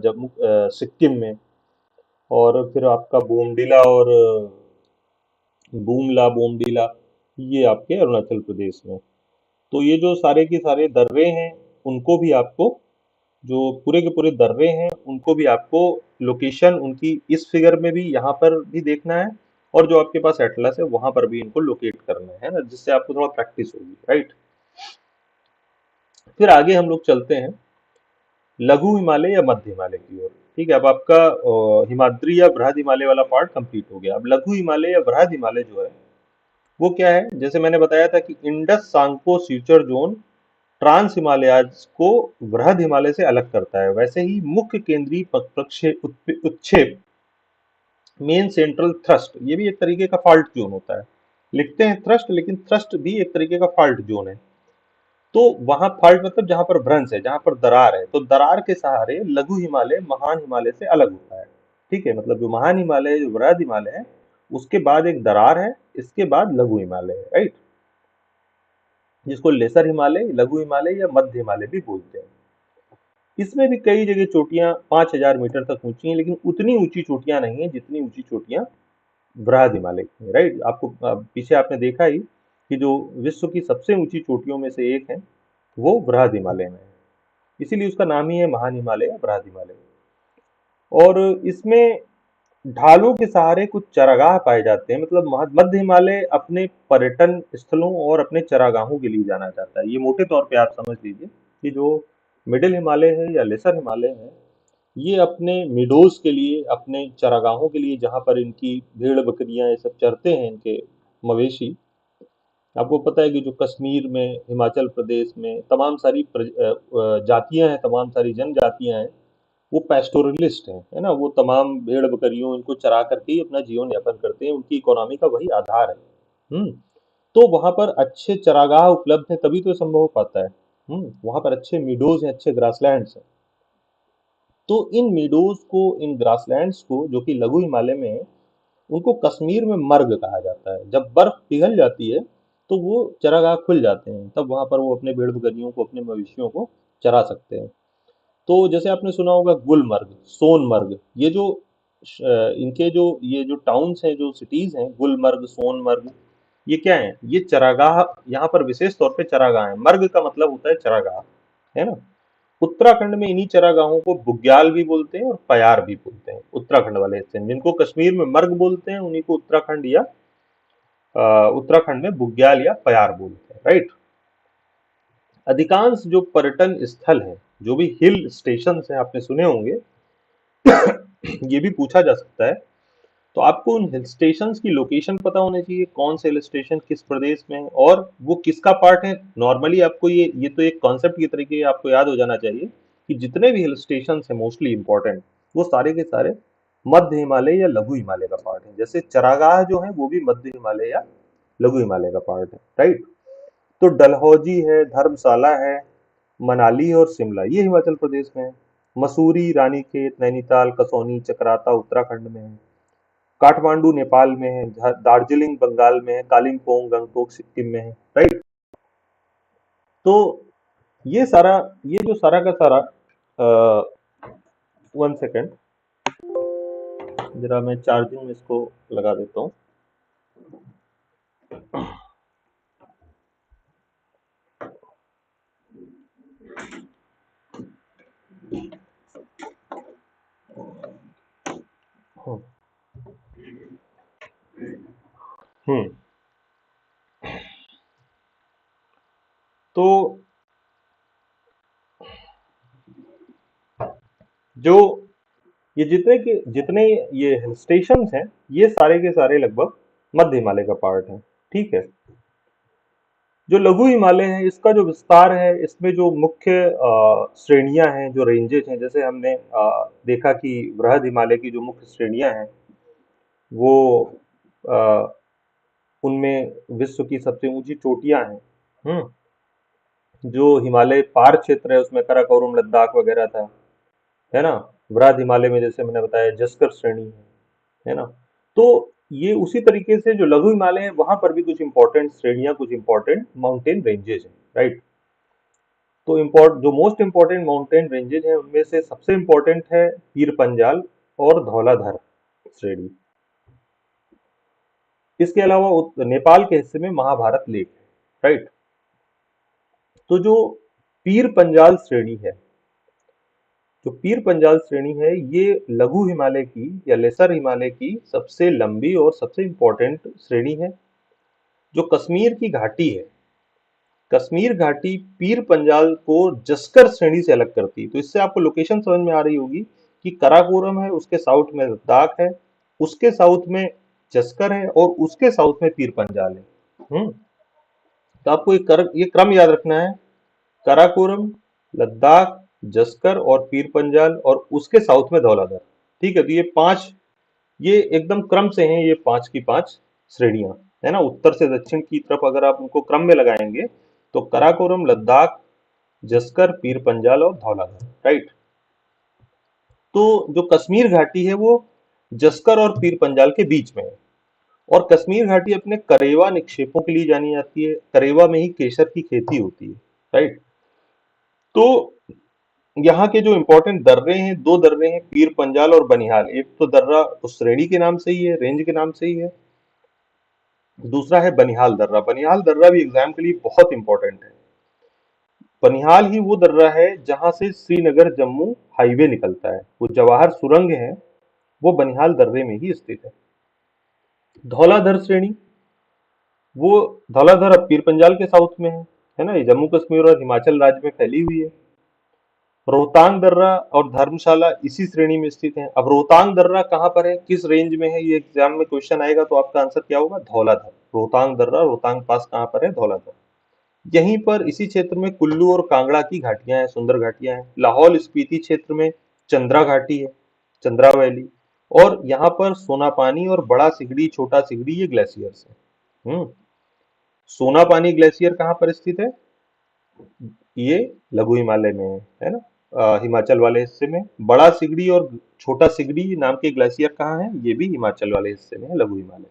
A: सिक्किम में, और फिर आपका बोमडिला और बूमला, बोमडिला ये आपके अरुणाचल प्रदेश में। तो ये जो सारे के सारे दर्रे हैं, उनको भी आपको, जो पूरे के पूरे दर्रे हैं, उनको भी आपको लोकेशन उनकी इस फिगर में भी, यहाँ पर भी देखना है, और जो आपके पास एटलस है वहां पर भी इनको लोकेट करना है ना, जिससे आपको थोड़ा प्रैक्टिस होगी। राइट। फिर आगे हम लोग चलते हैं लघु हिमालय या मध्य हिमालय की ओर। ठीक है। अब आपका हिमाद्री या बृहद हिमालय वाला पार्ट कंप्लीट हो गया। अब लघु हिमालय या बृहद हिमालय जो है, वो क्या है? जैसे मैंने बताया था कि Indus Tsangpo suture zone trans Himalayas को बृहद हिमालय से अलग करता है, वैसे ही मुख्य केंद्रीय उत्क्षेप, मेन सेंट्रल थ्रस्ट, ये भी एक तरीके का फॉल्ट जोन होता है। लिखते हैं थ्रस्ट, लेकिन थ्रस्ट भी एक तरीके का फॉल्ट जोन है। तो वहां फॉल्ट मतलब जहां पर भ्रंश है, जहां पर दरार है, तो दरार के सहारे लघु हिमालय महान हिमालय से अलग होता है। ठीक है। मतलब जो महान हिमालय है, जो बृहद हिमालय है, उसके बाद एक दरार है, इसके बाद लघु हिमालय है। राइट। जिसको लेसर हिमालय, लघु हिमालय या मध्य हिमालय भी बोलते हैं। इसमें भी कई जगह चोटियां 5,000 मीटर तक ऊंची हैं, लेकिन उतनी ऊंची चोटियां नहीं है जितनी ऊंची चोटियां बृहद हिमालय की हैं। राइट। आपको पीछे आपने देखा ही कि जो विश्व की सबसे ऊंची चोटियों में से एक है, वो बृहद हिमालय में है। इसीलिए उसका नाम ही है महान हिमालय या बृहद हिमालय। और इसमें ढालों के सहारे कुछ चरागाह पाए जाते हैं। मतलब मध्य हिमालय अपने पर्यटन स्थलों और अपने चरागाहों के लिए जाना जाता है। ये मोटे तौर पे आप समझ लीजिए कि जो मिडिल हिमालय है या लेसर हिमालय है, ये अपने मिडोज के लिए, अपने चरागाहों के लिए, जहाँ पर इनकी भेड़ बकरियां ये सब चरते हैं, इनके मवेशी। आपको पता है कि जो कश्मीर में, हिमाचल प्रदेश में तमाम सारी जातियां हैं, तमाम सारी जनजातियां हैं, वो पैस्टोरलिस्ट हैं, है ना। वो तमाम भेड़ बकरियों इनको चरा करके ही अपना जीवन यापन करते हैं। उनकी इकोनॉमी का वही आधार है। हम्म। तो वहां पर अच्छे चरागाह उपलब्ध हैं, तभी तो ये संभव हो पाता है। वहां पर अच्छे मीडोज हैं, अच्छे ग्रासलैंड्स हैं। तो इन मीडोज को, इन ग्रासलैंड्स को, जो कि लघु हिमालय में है, उनको कश्मीर में मर्ग कहा जाता है। जब बर्फ पिघल जाती है, तो वो चरागाह खुल जाते हैं, तब वहां पर वो अपने भेड़ बकरियों को, अपने मवेशियों को चरा सकते हैं। तो जैसे आपने सुना होगा गुलमर्ग, सोनमर्ग, ये जो इनके जो ये जो टाउन्स हैं, जो सिटीज हैं, गुलमर्ग, सोनमर्ग, ये क्या है? ये चरागाह, यहाँ पर विशेष तौर पे चरागाह है। मर्ग का मतलब होता है चरागाह, है ना। उत्तराखंड में इन्हीं चरागाहों को बुग्याल भी बोलते हैं और पयार भी बोलते हैं। उत्तराखंड वाले हिस्से में, जिनको कश्मीर में मर्ग बोलते हैं, उन्हीं को उत्तराखंड या उत्तराखंड में बुग्याल या पयार बोलते हैं। राइट। अधिकांश जो पर्यटन स्थल हैं, जो भी हिल स्टेशन हैं, आपने सुने होंगे, ये भी पूछा जा सकता है। तो आपको उन हिल स्टेशन की लोकेशन पता होनी चाहिए, कौन से हिल स्टेशन किस प्रदेश में है और वो किसका पार्ट है। नॉर्मली आपको ये तो एक कॉन्सेप्ट की तरीके आपको याद हो जाना चाहिए कि जितने भी हिल स्टेशन है मोस्टली इंपॉर्टेंट, वो सारे के सारे मध्य हिमालय या लघु हिमालय का पार्ट है। जैसे चरागाह जो है वो भी मध्य हिमालय या लघु हिमालय का पार्ट है, राइट। तो डलहौजी है, धर्मशाला है, मनाली और शिमला ये हिमाचल प्रदेश में है। मसूरी, रानीखेत, नैनीताल, कसौनी, चकराता उत्तराखंड में है। काठमांडू नेपाल में है, दार्जिलिंग बंगाल में है, कालिम्पोंग गंगटोक सिक्किम में है, राइट। तो ये सारा, ये जो सारा का सारा, 1 सेकेंड, जरा मैं चार्जिंग में इसको लगा देता हूँ। हम्म हम्म। तो जो ये जितने ये हिल स्टेशन हैं, ये सारे के सारे लगभग मध्य हिमालय का पार्ट है, ठीक है। जो लघु हिमालय है, इसका जो विस्तार है, इसमें जो मुख्य श्रेणियां हैं, जो रेंजेस हैं, जैसे हमने देखा कि बृहद हिमालय की जो मुख्य श्रेणियां हैं वो अ, उनमें विश्व की सबसे ऊंची चोटियां हैं। जो हिमालय पार क्षेत्र है उसमें काराकोरम, लद्दाख वगैरह था, है ना। बृहद हिमालय में जैसे मैंने बताया जस्कर श्रेणी है ना। तो ये उसी तरीके से जो लघु हिमालय है वहां पर भी कुछ इंपॉर्टेंट श्रेणियां, कुछ इंपॉर्टेंट माउंटेन रेंजेस हैं, राइट। तो जो मोस्ट इंपॉर्टेंट माउंटेन रेंजेस हैं उनमें से सबसे इंपॉर्टेंट है पीर पंजाल और धौलाधर श्रेणी। इसके अलावा नेपाल के हिस्से में महाभारत लेक है, राइट। तो जो पीर पंजाल श्रेणी है, जो पीर पंजाल श्रेणी है, ये लघु हिमालय की या लेसर हिमालय की सबसे लंबी और सबसे इंपॉर्टेंट श्रेणी है। जो कश्मीर की घाटी है, कश्मीर घाटी पीर पंजाल को जस्कर श्रेणी से अलग करती है। तो इससे आपको लोकेशन समझ में आ रही होगी कि कराकोरम है, उसके साउथ में लद्दाख है, उसके साउथ में जस्कर है और उसके साउथ में पीर पंजाल है। तो आपको ये क्रम याद रखना है। काराकोरम, लद्दाख, जस्कर और पीर पंजाल और उसके साउथ में धौलाधर, ठीक है। तो ये पांच, ये एकदम क्रम से हैं, ये पांच की पांच श्रेणियां, है ना। उत्तर से दक्षिण की तरफ अगर आप उनको क्रम में लगाएंगे तो काराकोरम, लद्दाख, जस्कर, पीर पंजाल और धौलाधर, राइट। तो जो कश्मीर घाटी है वो जस्कर और पीर पंजाल के बीच में है। और कश्मीर घाटी अपने करेवा निक्षेपों के लिए जानी जाती है। करेवा में ही केसर की खेती होती है, राइट। तो यहाँ के जो इंपॉर्टेंट दर्रे हैं, दो दर्रे हैं, पीर पंजाल और बनिहाल। एक तो दर्रा उस श्रेणी के नाम से ही है, रेंज के नाम से ही है। दूसरा है बनिहाल दर्रा। बनिहाल दर्रा भी एग्जाम के लिए बहुत इंपॉर्टेंट है। बनिहाल ही वो दर्रा है जहां से श्रीनगर जम्मू हाईवे निकलता है। वो जवाहर सुरंग है, वो बनिहाल दर्रे में ही स्थित है। धौलाधर श्रेणी, वो धौलाधर अब पीर पंजाल के साउथ में है ना। ये जम्मू कश्मीर और हिमाचल राज्य में फैली हुई है। रोहतांग दर्रा और धर्मशाला इसी श्रेणी में स्थित हैं। अब रोहतांग दर्रा कहाँ पर है, किस रेंज में है, ये एग्जाम में क्वेश्चन आएगा तो आपका आंसर क्या होगा, धौलाधर। रोहतांग दर्रा, रोहतांग पास कहाँ पर है, धौलाधर। यहीं पर इसी क्षेत्र में कुल्लू और कांगड़ा की घाटियां हैं, सुंदर घाटियां हैं। लाहौल स्पीति क्षेत्र में चंद्रा घाटी है, चंद्रा वैली। और यहाँ पर सोनापानी और बड़ा सिगड़ी, छोटा सिगड़ी, ये ग्लेशियर्स है। सोनापानी ग्लेशियर कहाँ पर स्थित है, ये लघु हिमालय में है ना, हिमाचल वाले हिस्से में। बड़ा सिगड़ी और छोटा सिगड़ी नाम के ग्लेशियर कहाँ है, ये भी हिमाचल वाले हिस्से में है, लघु हिमालय।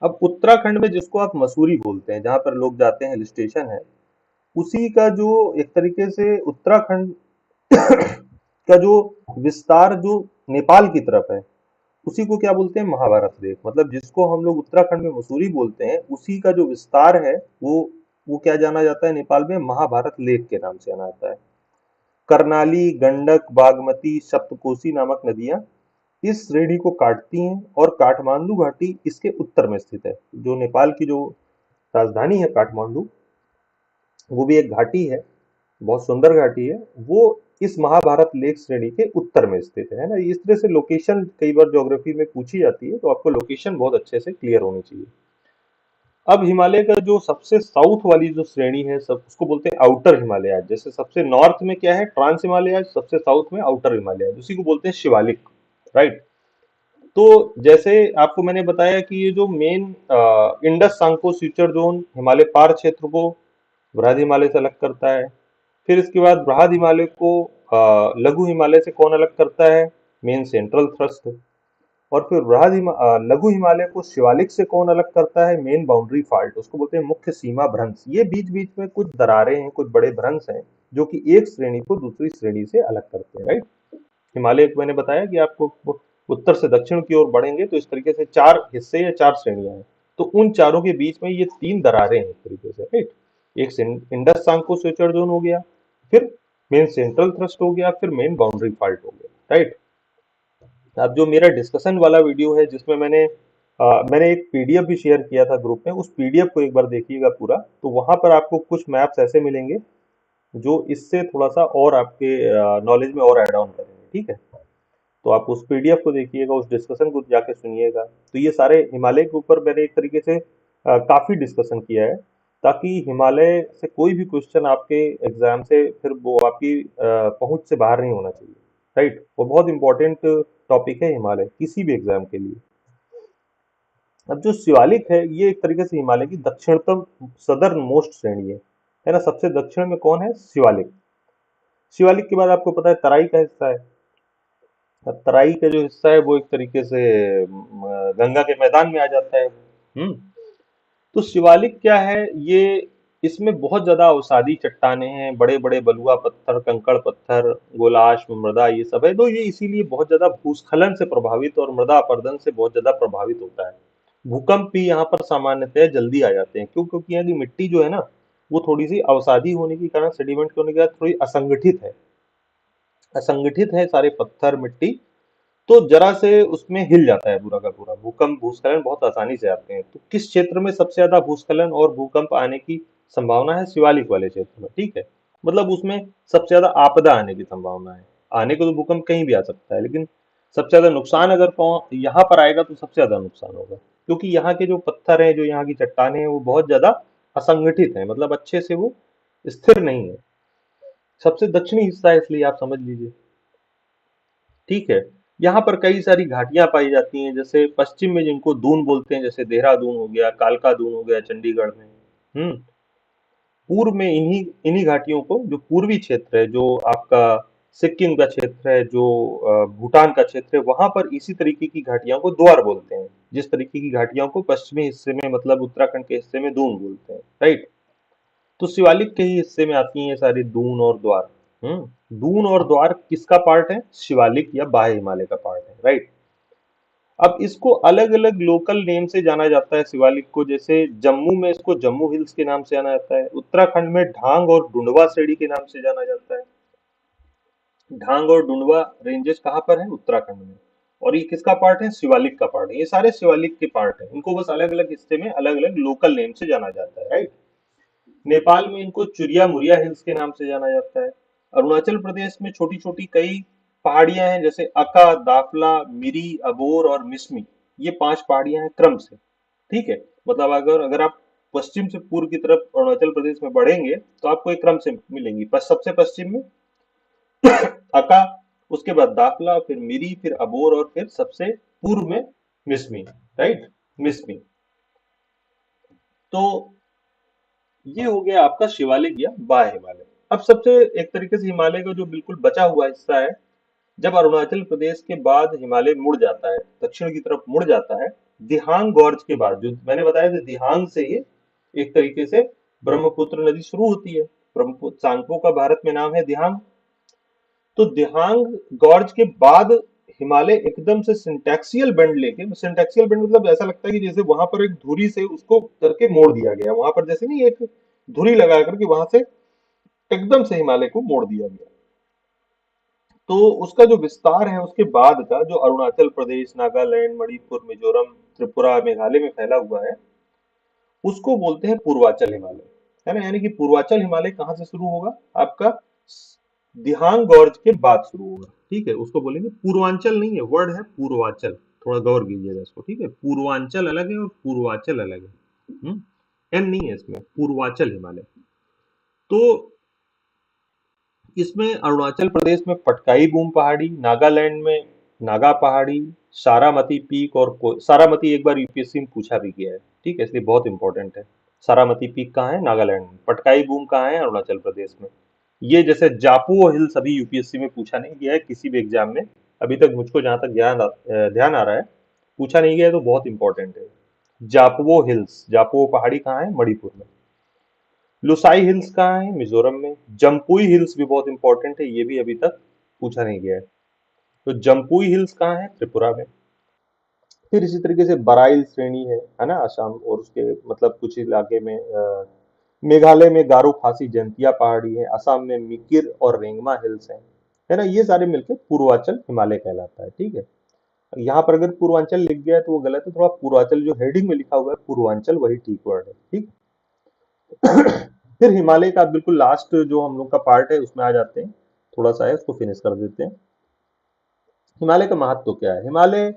A: अब उत्तराखंड में जिसको आप मसूरी बोलते हैं, जहां पर लोग जाते हैं, हिल स्टेशन है, उसी का जो एक तरीके से उत्तराखंड का जो विस्तार जो नेपाल की तरफ है, उसी को क्या बोलते हैं, महाभारत लेक। मतलब जिसको हम लोग उत्तराखंड में मसूरी बोलते हैं, उसी का जो विस्तार है वो क्या जाना जाता है नेपाल में, महाभारत लेक के नाम से जाना जाता है। करनाली, गंडक, बागमती, सप्तकोसी नामक नदियां इस श्रेणी को काटती हैं और काठमांडू घाटी इसके उत्तर में स्थित है। जो नेपाल की जो राजधानी है काठमांडू, वो भी एक घाटी है, बहुत सुंदर घाटी है। वो इस महाभारत लेक श्रेणी के उत्तर में स्थित है ना। इस तरह से लोकेशन कई बार ज्योग्राफी में पूछी जाती है, तो आपको लोकेशन बहुत अच्छे से क्लियर होनी चाहिए। अब हिमालय का जो सबसे साउथ वाली जो श्रेणी है, सब उसको बोलते हैं आउटर हिमालय। जैसे सबसे नॉर्थ में क्या है, ट्रांस हिमालय, सबसे साउथ में आउटर हिमालय, उसी को बोलते हैं शिवालिक। राइट। तो जैसे आपको मैंने बताया कि ये जो main Indus Tsangpo suture zone Himalaya पार क्षेत्र को बृहद हिमालय से अलग करता है। फिर इसके बाद बृहद हिमालय को लघु हिमालय से कौन अलग करता है, मेन सेंट्रल थ्रस्ट। और फिर लघु हिमालय को शिवालिक से कौन अलग करता है, मेन बाउंड्री फॉल्ट, उसको बोलते हैं मुख्य सीमा भ्रंश। ये बीच बीच में कुछ दरारें हैं, कुछ बड़े भ्रंश हैं, जो कि एक श्रेणी को दूसरी श्रेणी से अलग करते हैं। राइट। हिमालय को मैंने बताया कि आपको उत्तर से दक्षिण की ओर बढ़ेंगे तो इस तरीके से चार हिस्से या चार श्रेणियां हैं। तो उन चारों के बीच में ये तीन दरारें हैं इस तरीके से। राइट। एक इंडस सांको स्वेचर जोन हो गया, फिर मेन सेंट्रल थ्रस्ट हो गया, फिर मेन बाउंड्री फॉल्ट हो गया। राइट। अब जो मेरा डिस्कशन वाला वीडियो है, जिसमें मैंने एक पीडीएफ भी शेयर किया था ग्रुप में, उस पीडीएफ को एक बार देखिएगा पूरा, तो वहां पर आपको कुछ मैप्स ऐसे मिलेंगे जो इससे थोड़ा सा और आपके नॉलेज में और ऐड ऑन करेंगे। ठीक है। तो आप उस पीडीएफ को देखिएगा, उस डिस्कशन को जाके सुनिएगा। तो ये सारे हिमालय के ऊपर मैंने एक तरीके से काफी डिस्कशन किया है, ताकि हिमालय से कोई भी क्वेश्चन आपके एग्जाम से फिर वो आपकी पहुंच से बाहर नहीं होना चाहिए। राइट। वो बहुत इंपॉर्टेंट टॉपिक है हिमालय किसी भी एग्जाम के लिए। अब जो शिवालिक है, ये एक तरीके से हिमालय की दक्षिणतम सदर्न मोस्ट श्रेणी है ना। सबसे दक्षिण में कौन है, शिवालिक। शिवालिक के बाद आपको पता है तराई का हिस्सा है। अब तराई का जो हिस्सा है वो एक तरीके से गंगा के मैदान में आ जाता है। तो शिवालिक क्या है ये, इसमें बहुत ज्यादा अवसादी चट्टानें हैं, बड़े बड़े बलुआ पत्थर, कंकड़ पत्थर, गोलाश्म मृदा, ये सब है। तो ये इसीलिए बहुत ज्यादा भूस्खलन से प्रभावित और मृदा अपरदन से बहुत ज्यादा प्रभावित होता है। भूकंप भी यहाँ पर सामान्यतः जल्दी आ जाते हैं। क्यों? क्योंकि यहाँ की मिट्टी जो है ना, वो थोड़ी सी अवसादी होने के कारण, सेडिमेंट होने के कारण थोड़ी असंगठित है। असंगठित है सारे पत्थर मिट्टी, तो जरा से उसमें हिल जाता है पूरा का पूरा। भूकंप भूस्खलन बहुत आसानी से आते हैं। तो किस क्षेत्र में सबसे ज्यादा भूस्खलन और भूकंप आने की संभावना है, शिवालिक वाले क्षेत्र में। ठीक है। मतलब उसमें सबसे ज्यादा आपदा आने की संभावना है। आने को तो भूकंप कहीं भी आ सकता है, लेकिन सबसे ज्यादा नुकसान अगर यहाँ पर आएगा तो सबसे ज्यादा नुकसान होगा। क्योंकि यहाँ के जो पत्थर हैं, जो यहाँ की चट्टाने हैं, वो बहुत ज्यादा असंगठित है, मतलब अच्छे से वो स्थिर नहीं है। सबसे दक्षिणी हिस्सा है, इसलिए आप समझ लीजिए। ठीक है। यहाँ पर कई सारी घाटियां पाई जाती हैं, जैसे पश्चिम में जिनको दून बोलते हैं, जैसे देहरादून हो गया, कालका दून हो गया चंडीगढ़ में। हम्म। पूर्व में इन्हीं इन्हीं घाटियों को, जो पूर्वी क्षेत्र है, जो आपका सिक्किम का क्षेत्र है, जो भूटान का क्षेत्र है, वहां पर इसी तरीके की घाटियों को द्वार बोलते हैं। जिस तरीके की घाटियों को पश्चिमी हिस्से में, मतलब उत्तराखंड के हिस्से में दून बोलते हैं। राइट। तो शिवालिक के ही हिस्से में आती हैं ये सारी दून और द्वार। दून और द्वार किसका पार्ट है, शिवालिक या बाह्य हिमालय का पार्ट है। राइट। अब इसको अलग अलग लोकल नेम से जाना जाता है शिवालिक को। जैसे जम्मू में इसको जम्मू हिल्स के नाम से जाना जाता है, उत्तराखंड में ढांग और डुंडवा श्रेणी के नाम से जाना जाता है। ढांग और डुंडवा रेंजेस कहाँ पर है, उत्तराखंड में। और ये किसका पार्ट है, शिवालिक का पार्ट है। ये सारे शिवालिक के पार्ट है, इनको बस अलग अलग हिस्से में अलग अलग लोकल नेम से जाना जाता है। राइट। नेपाल में इनको चुरिया मुरिया हिल्स के नाम से जाना जाता है। अरुणाचल प्रदेश में छोटी छोटी कई पहाड़ियां हैं, जैसे अका, दाफला, मिरी, अबोर और मिसमी। ये 5 पहाड़ियां हैं क्रम से। ठीक है। मतलब अगर अगर आप पश्चिम से पूर्व की तरफ अरुणाचल प्रदेश में बढ़ेंगे तो आपको एक क्रम से मिलेंगी। सबसे पश्चिम में अका, उसके बाद दाफला, फिर मिरी, फिर अबोर, और फिर सबसे पूर्व में मिसमी। राइट। मिसमी। तो ये हो गया आपका शिवालिक या बाह्य हिमालय। अब सबसे एक तरीके से हिमालय का जो बिल्कुल बचा हुआ हिस्सा है, जब अरुणाचल प्रदेश के बाद हिमालय मुड़ जाता है, दक्षिण की तरफ मुड़ जाता है, दिहांग गॉर्ज के बाद, जो मैंने बताया था, दिहांग से ही एक तरीके से ब्रह्मपुत्र नदी शुरू होती है। ब्रह्मपुत्र सांगपो का भारत में नाम है दिहांग। तो दिहांग गॉर्ज के बाद हिमालय एकदम से सिंटैक्सियल बेंड लेके, सिंटैक्सियल बेंड मतलब ऐसा लगता है कि जैसे वहां पर एक धुरी से उसको करके मोड़ दिया गया, वहां पर जैसे नहीं एक धुरी लगा करके वहां से एकदम से हिमालय को मोड़ दिया गया। तो उसका जो विस्तार है, उसके बाद का जो अरुणाचल प्रदेश, नागालैंड, मणिपुर, मिजोरम, त्रिपुरा, मेघालय में फैला हुआ है, उसको बोलते हैं पूर्वांचल हिमालय। है ना। यानी कि पूर्वांचल हिमालय कहाँ से शुरू होगा, आपका दिहांग गॉर्ज के बाद शुरू होगा। ठीक है। उसको बोलेंगे पूर्वांचल, नहीं है, वर्ड है पूर्वांचल। थोड़ा गौर कीजिएगा इसको। ठीक है। पूर्वांचल अलग है और पूर्वांचल अलग है। एन नहीं है इसमें, पूर्वांचल हिमालय। तो इसमें अरुणाचल प्रदेश में पटकाई बूम पहाड़ी, नागालैंड में नागा पहाड़ी, सारामती पीक और सारामती एक बार यूपीएससी में पूछा भी गया है, ठीक है, इसलिए बहुत इंपॉर्टेंट है। सारामती पीक कहाँ है? नागालैंड में। पटकाई बूम कहाँ है? अरुणाचल प्रदेश में। ये जैसे जापू हिल्स अभी यूपीएससी में पूछा नहीं गया है किसी भी एग्जाम में, अभी तक मुझको जहां तक ध्यान आ रहा है, पूछा नहीं गया है, तो बहुत इंपॉर्टेंट है। जापवो हिल्स, जापवो पहाड़ी कहाँ है? मणिपुर में। लुसाई हिल्स कहाँ है? मिजोरम में। जम्पुई हिल्स भी बहुत इंपॉर्टेंट है, ये भी अभी तक पूछा नहीं गया है। तो जम्पुई हिल्स कहाँ है? त्रिपुरा में। फिर इसी तरीके से बराइल श्रेणी है ना, असम, और उसके मतलब कुछ इलाके में मेघालय में गारो खासी जंतिया पहाड़ी है, असम में मिकिर और रेंगमा हिल्स है ना, ये सारे मिलके पूर्वांचल हिमालय कहलाता है, ठीक है। यहाँ पर अगर पूर्वांचल लिख गया है तो वो गलत है, थोड़ा पूर्वांचल जो हेडिंग में लिखा हुआ है पूर्वांचल, वही ठीक वर्ड है, ठीक। फिर हिमालय का बिल्कुल लास्ट जो हम लोग का पार्ट है उसमें आ जाते हैं, थोड़ा सा है उसको फिनिश कर देते हैं। हिमालय का महत्व तो क्या है? हिमालय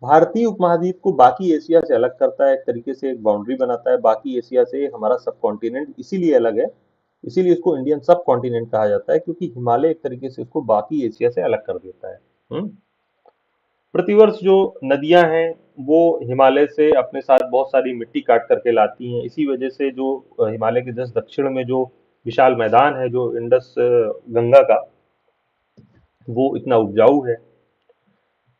A: भारतीय उपमहाद्वीप को बाकी एशिया से अलग करता है, एक तरीके से एक बाउंड्री बनाता है बाकी एशिया से। हमारा सब कॉन्टिनेंट इसीलिए अलग है, इसीलिए इसको इंडियन सब कॉन्टिनेंट कहा जाता है, क्योंकि हिमालय एक तरीके से उसको बाकी एशिया से अलग कर देता है। हम्म। प्रतिवर्ष जो नदियां हैं वो हिमालय से अपने साथ बहुत सारी मिट्टी काट करके लाती हैं, इसी वजह से जो हिमालय के जस्ट दक्षिण में जो विशाल मैदान है जो इंडस गंगा का, वो इतना उपजाऊ है।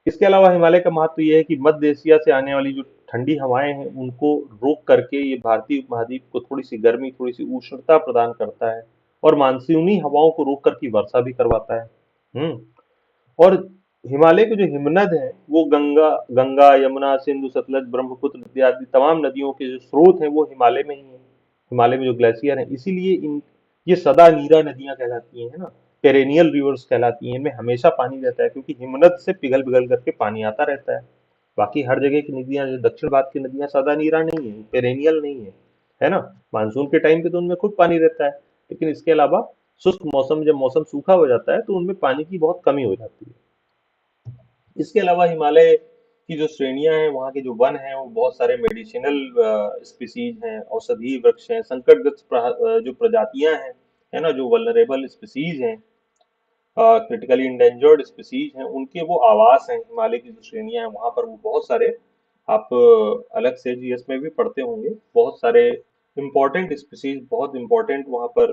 A: इसके अलावा हिमालय का महत्व यह है कि मध्य एशिया से आने वाली जो ठंडी हवाएं हैं उनको रोक करके ये भारतीय उपमहाद्वीप को थोड़ी सी गर्मी, थोड़ी सी उष्णता प्रदान करता है, और मानसूनी हवाओं को रोक करके वर्षा भी करवाता है। हम्म। और हिमालय के जो हिमनद हैं वो गंगा गंगा यमुना सिंधु सतलज ब्रह्मपुत्र इत्यादि तमाम नदियों के जो स्रोत हैं वो हिमालय में ही है। हिमालय में जो ग्लेशियर है, इसीलिए इन ये सदा नीरा नदियां कहलाती हैं, है ना, पेरेनियल रिवर्स कहलाती हैं, इनमें हमेशा पानी रहता है क्योंकि हिमनद से पिघल पिघल करके पानी आता रहता है। बाकी हर जगह की नदियां, जो दक्षिण भारत की नदियां, सदा नीरा नहीं है, पेरेनियल नहीं है ना। मानसून के टाइम पे तो उनमें खूब पानी रहता है, लेकिन इसके अलावा शुष्क मौसम, जब मौसम सूखा हो जाता है तो उनमें पानी की बहुत कमी हो जाती है। इसके अलावा हिमालय की जो श्रेणियां हैं, वहाँ के जो वन हैं, वो बहुत सारे मेडिसिनल स्पीसीज हैं, औषधीय वृक्ष हैं, संकटग्रस्त जो प्रजातियां हैं, है ना, जो वल्नरेबल स्पीसीज हैं, क्रिटिकली इंडेंजर्ड स्पीसीज हैं, उनके वो आवास हैं। हिमालय की जो श्रेणियां हैं वहाँ पर वो बहुत सारे, आप अलग से जीएस में भी पढ़ते होंगे, बहुत सारे इंपॉर्टेंट स्पीसीज, बहुत इंपॉर्टेंट वहाँ पर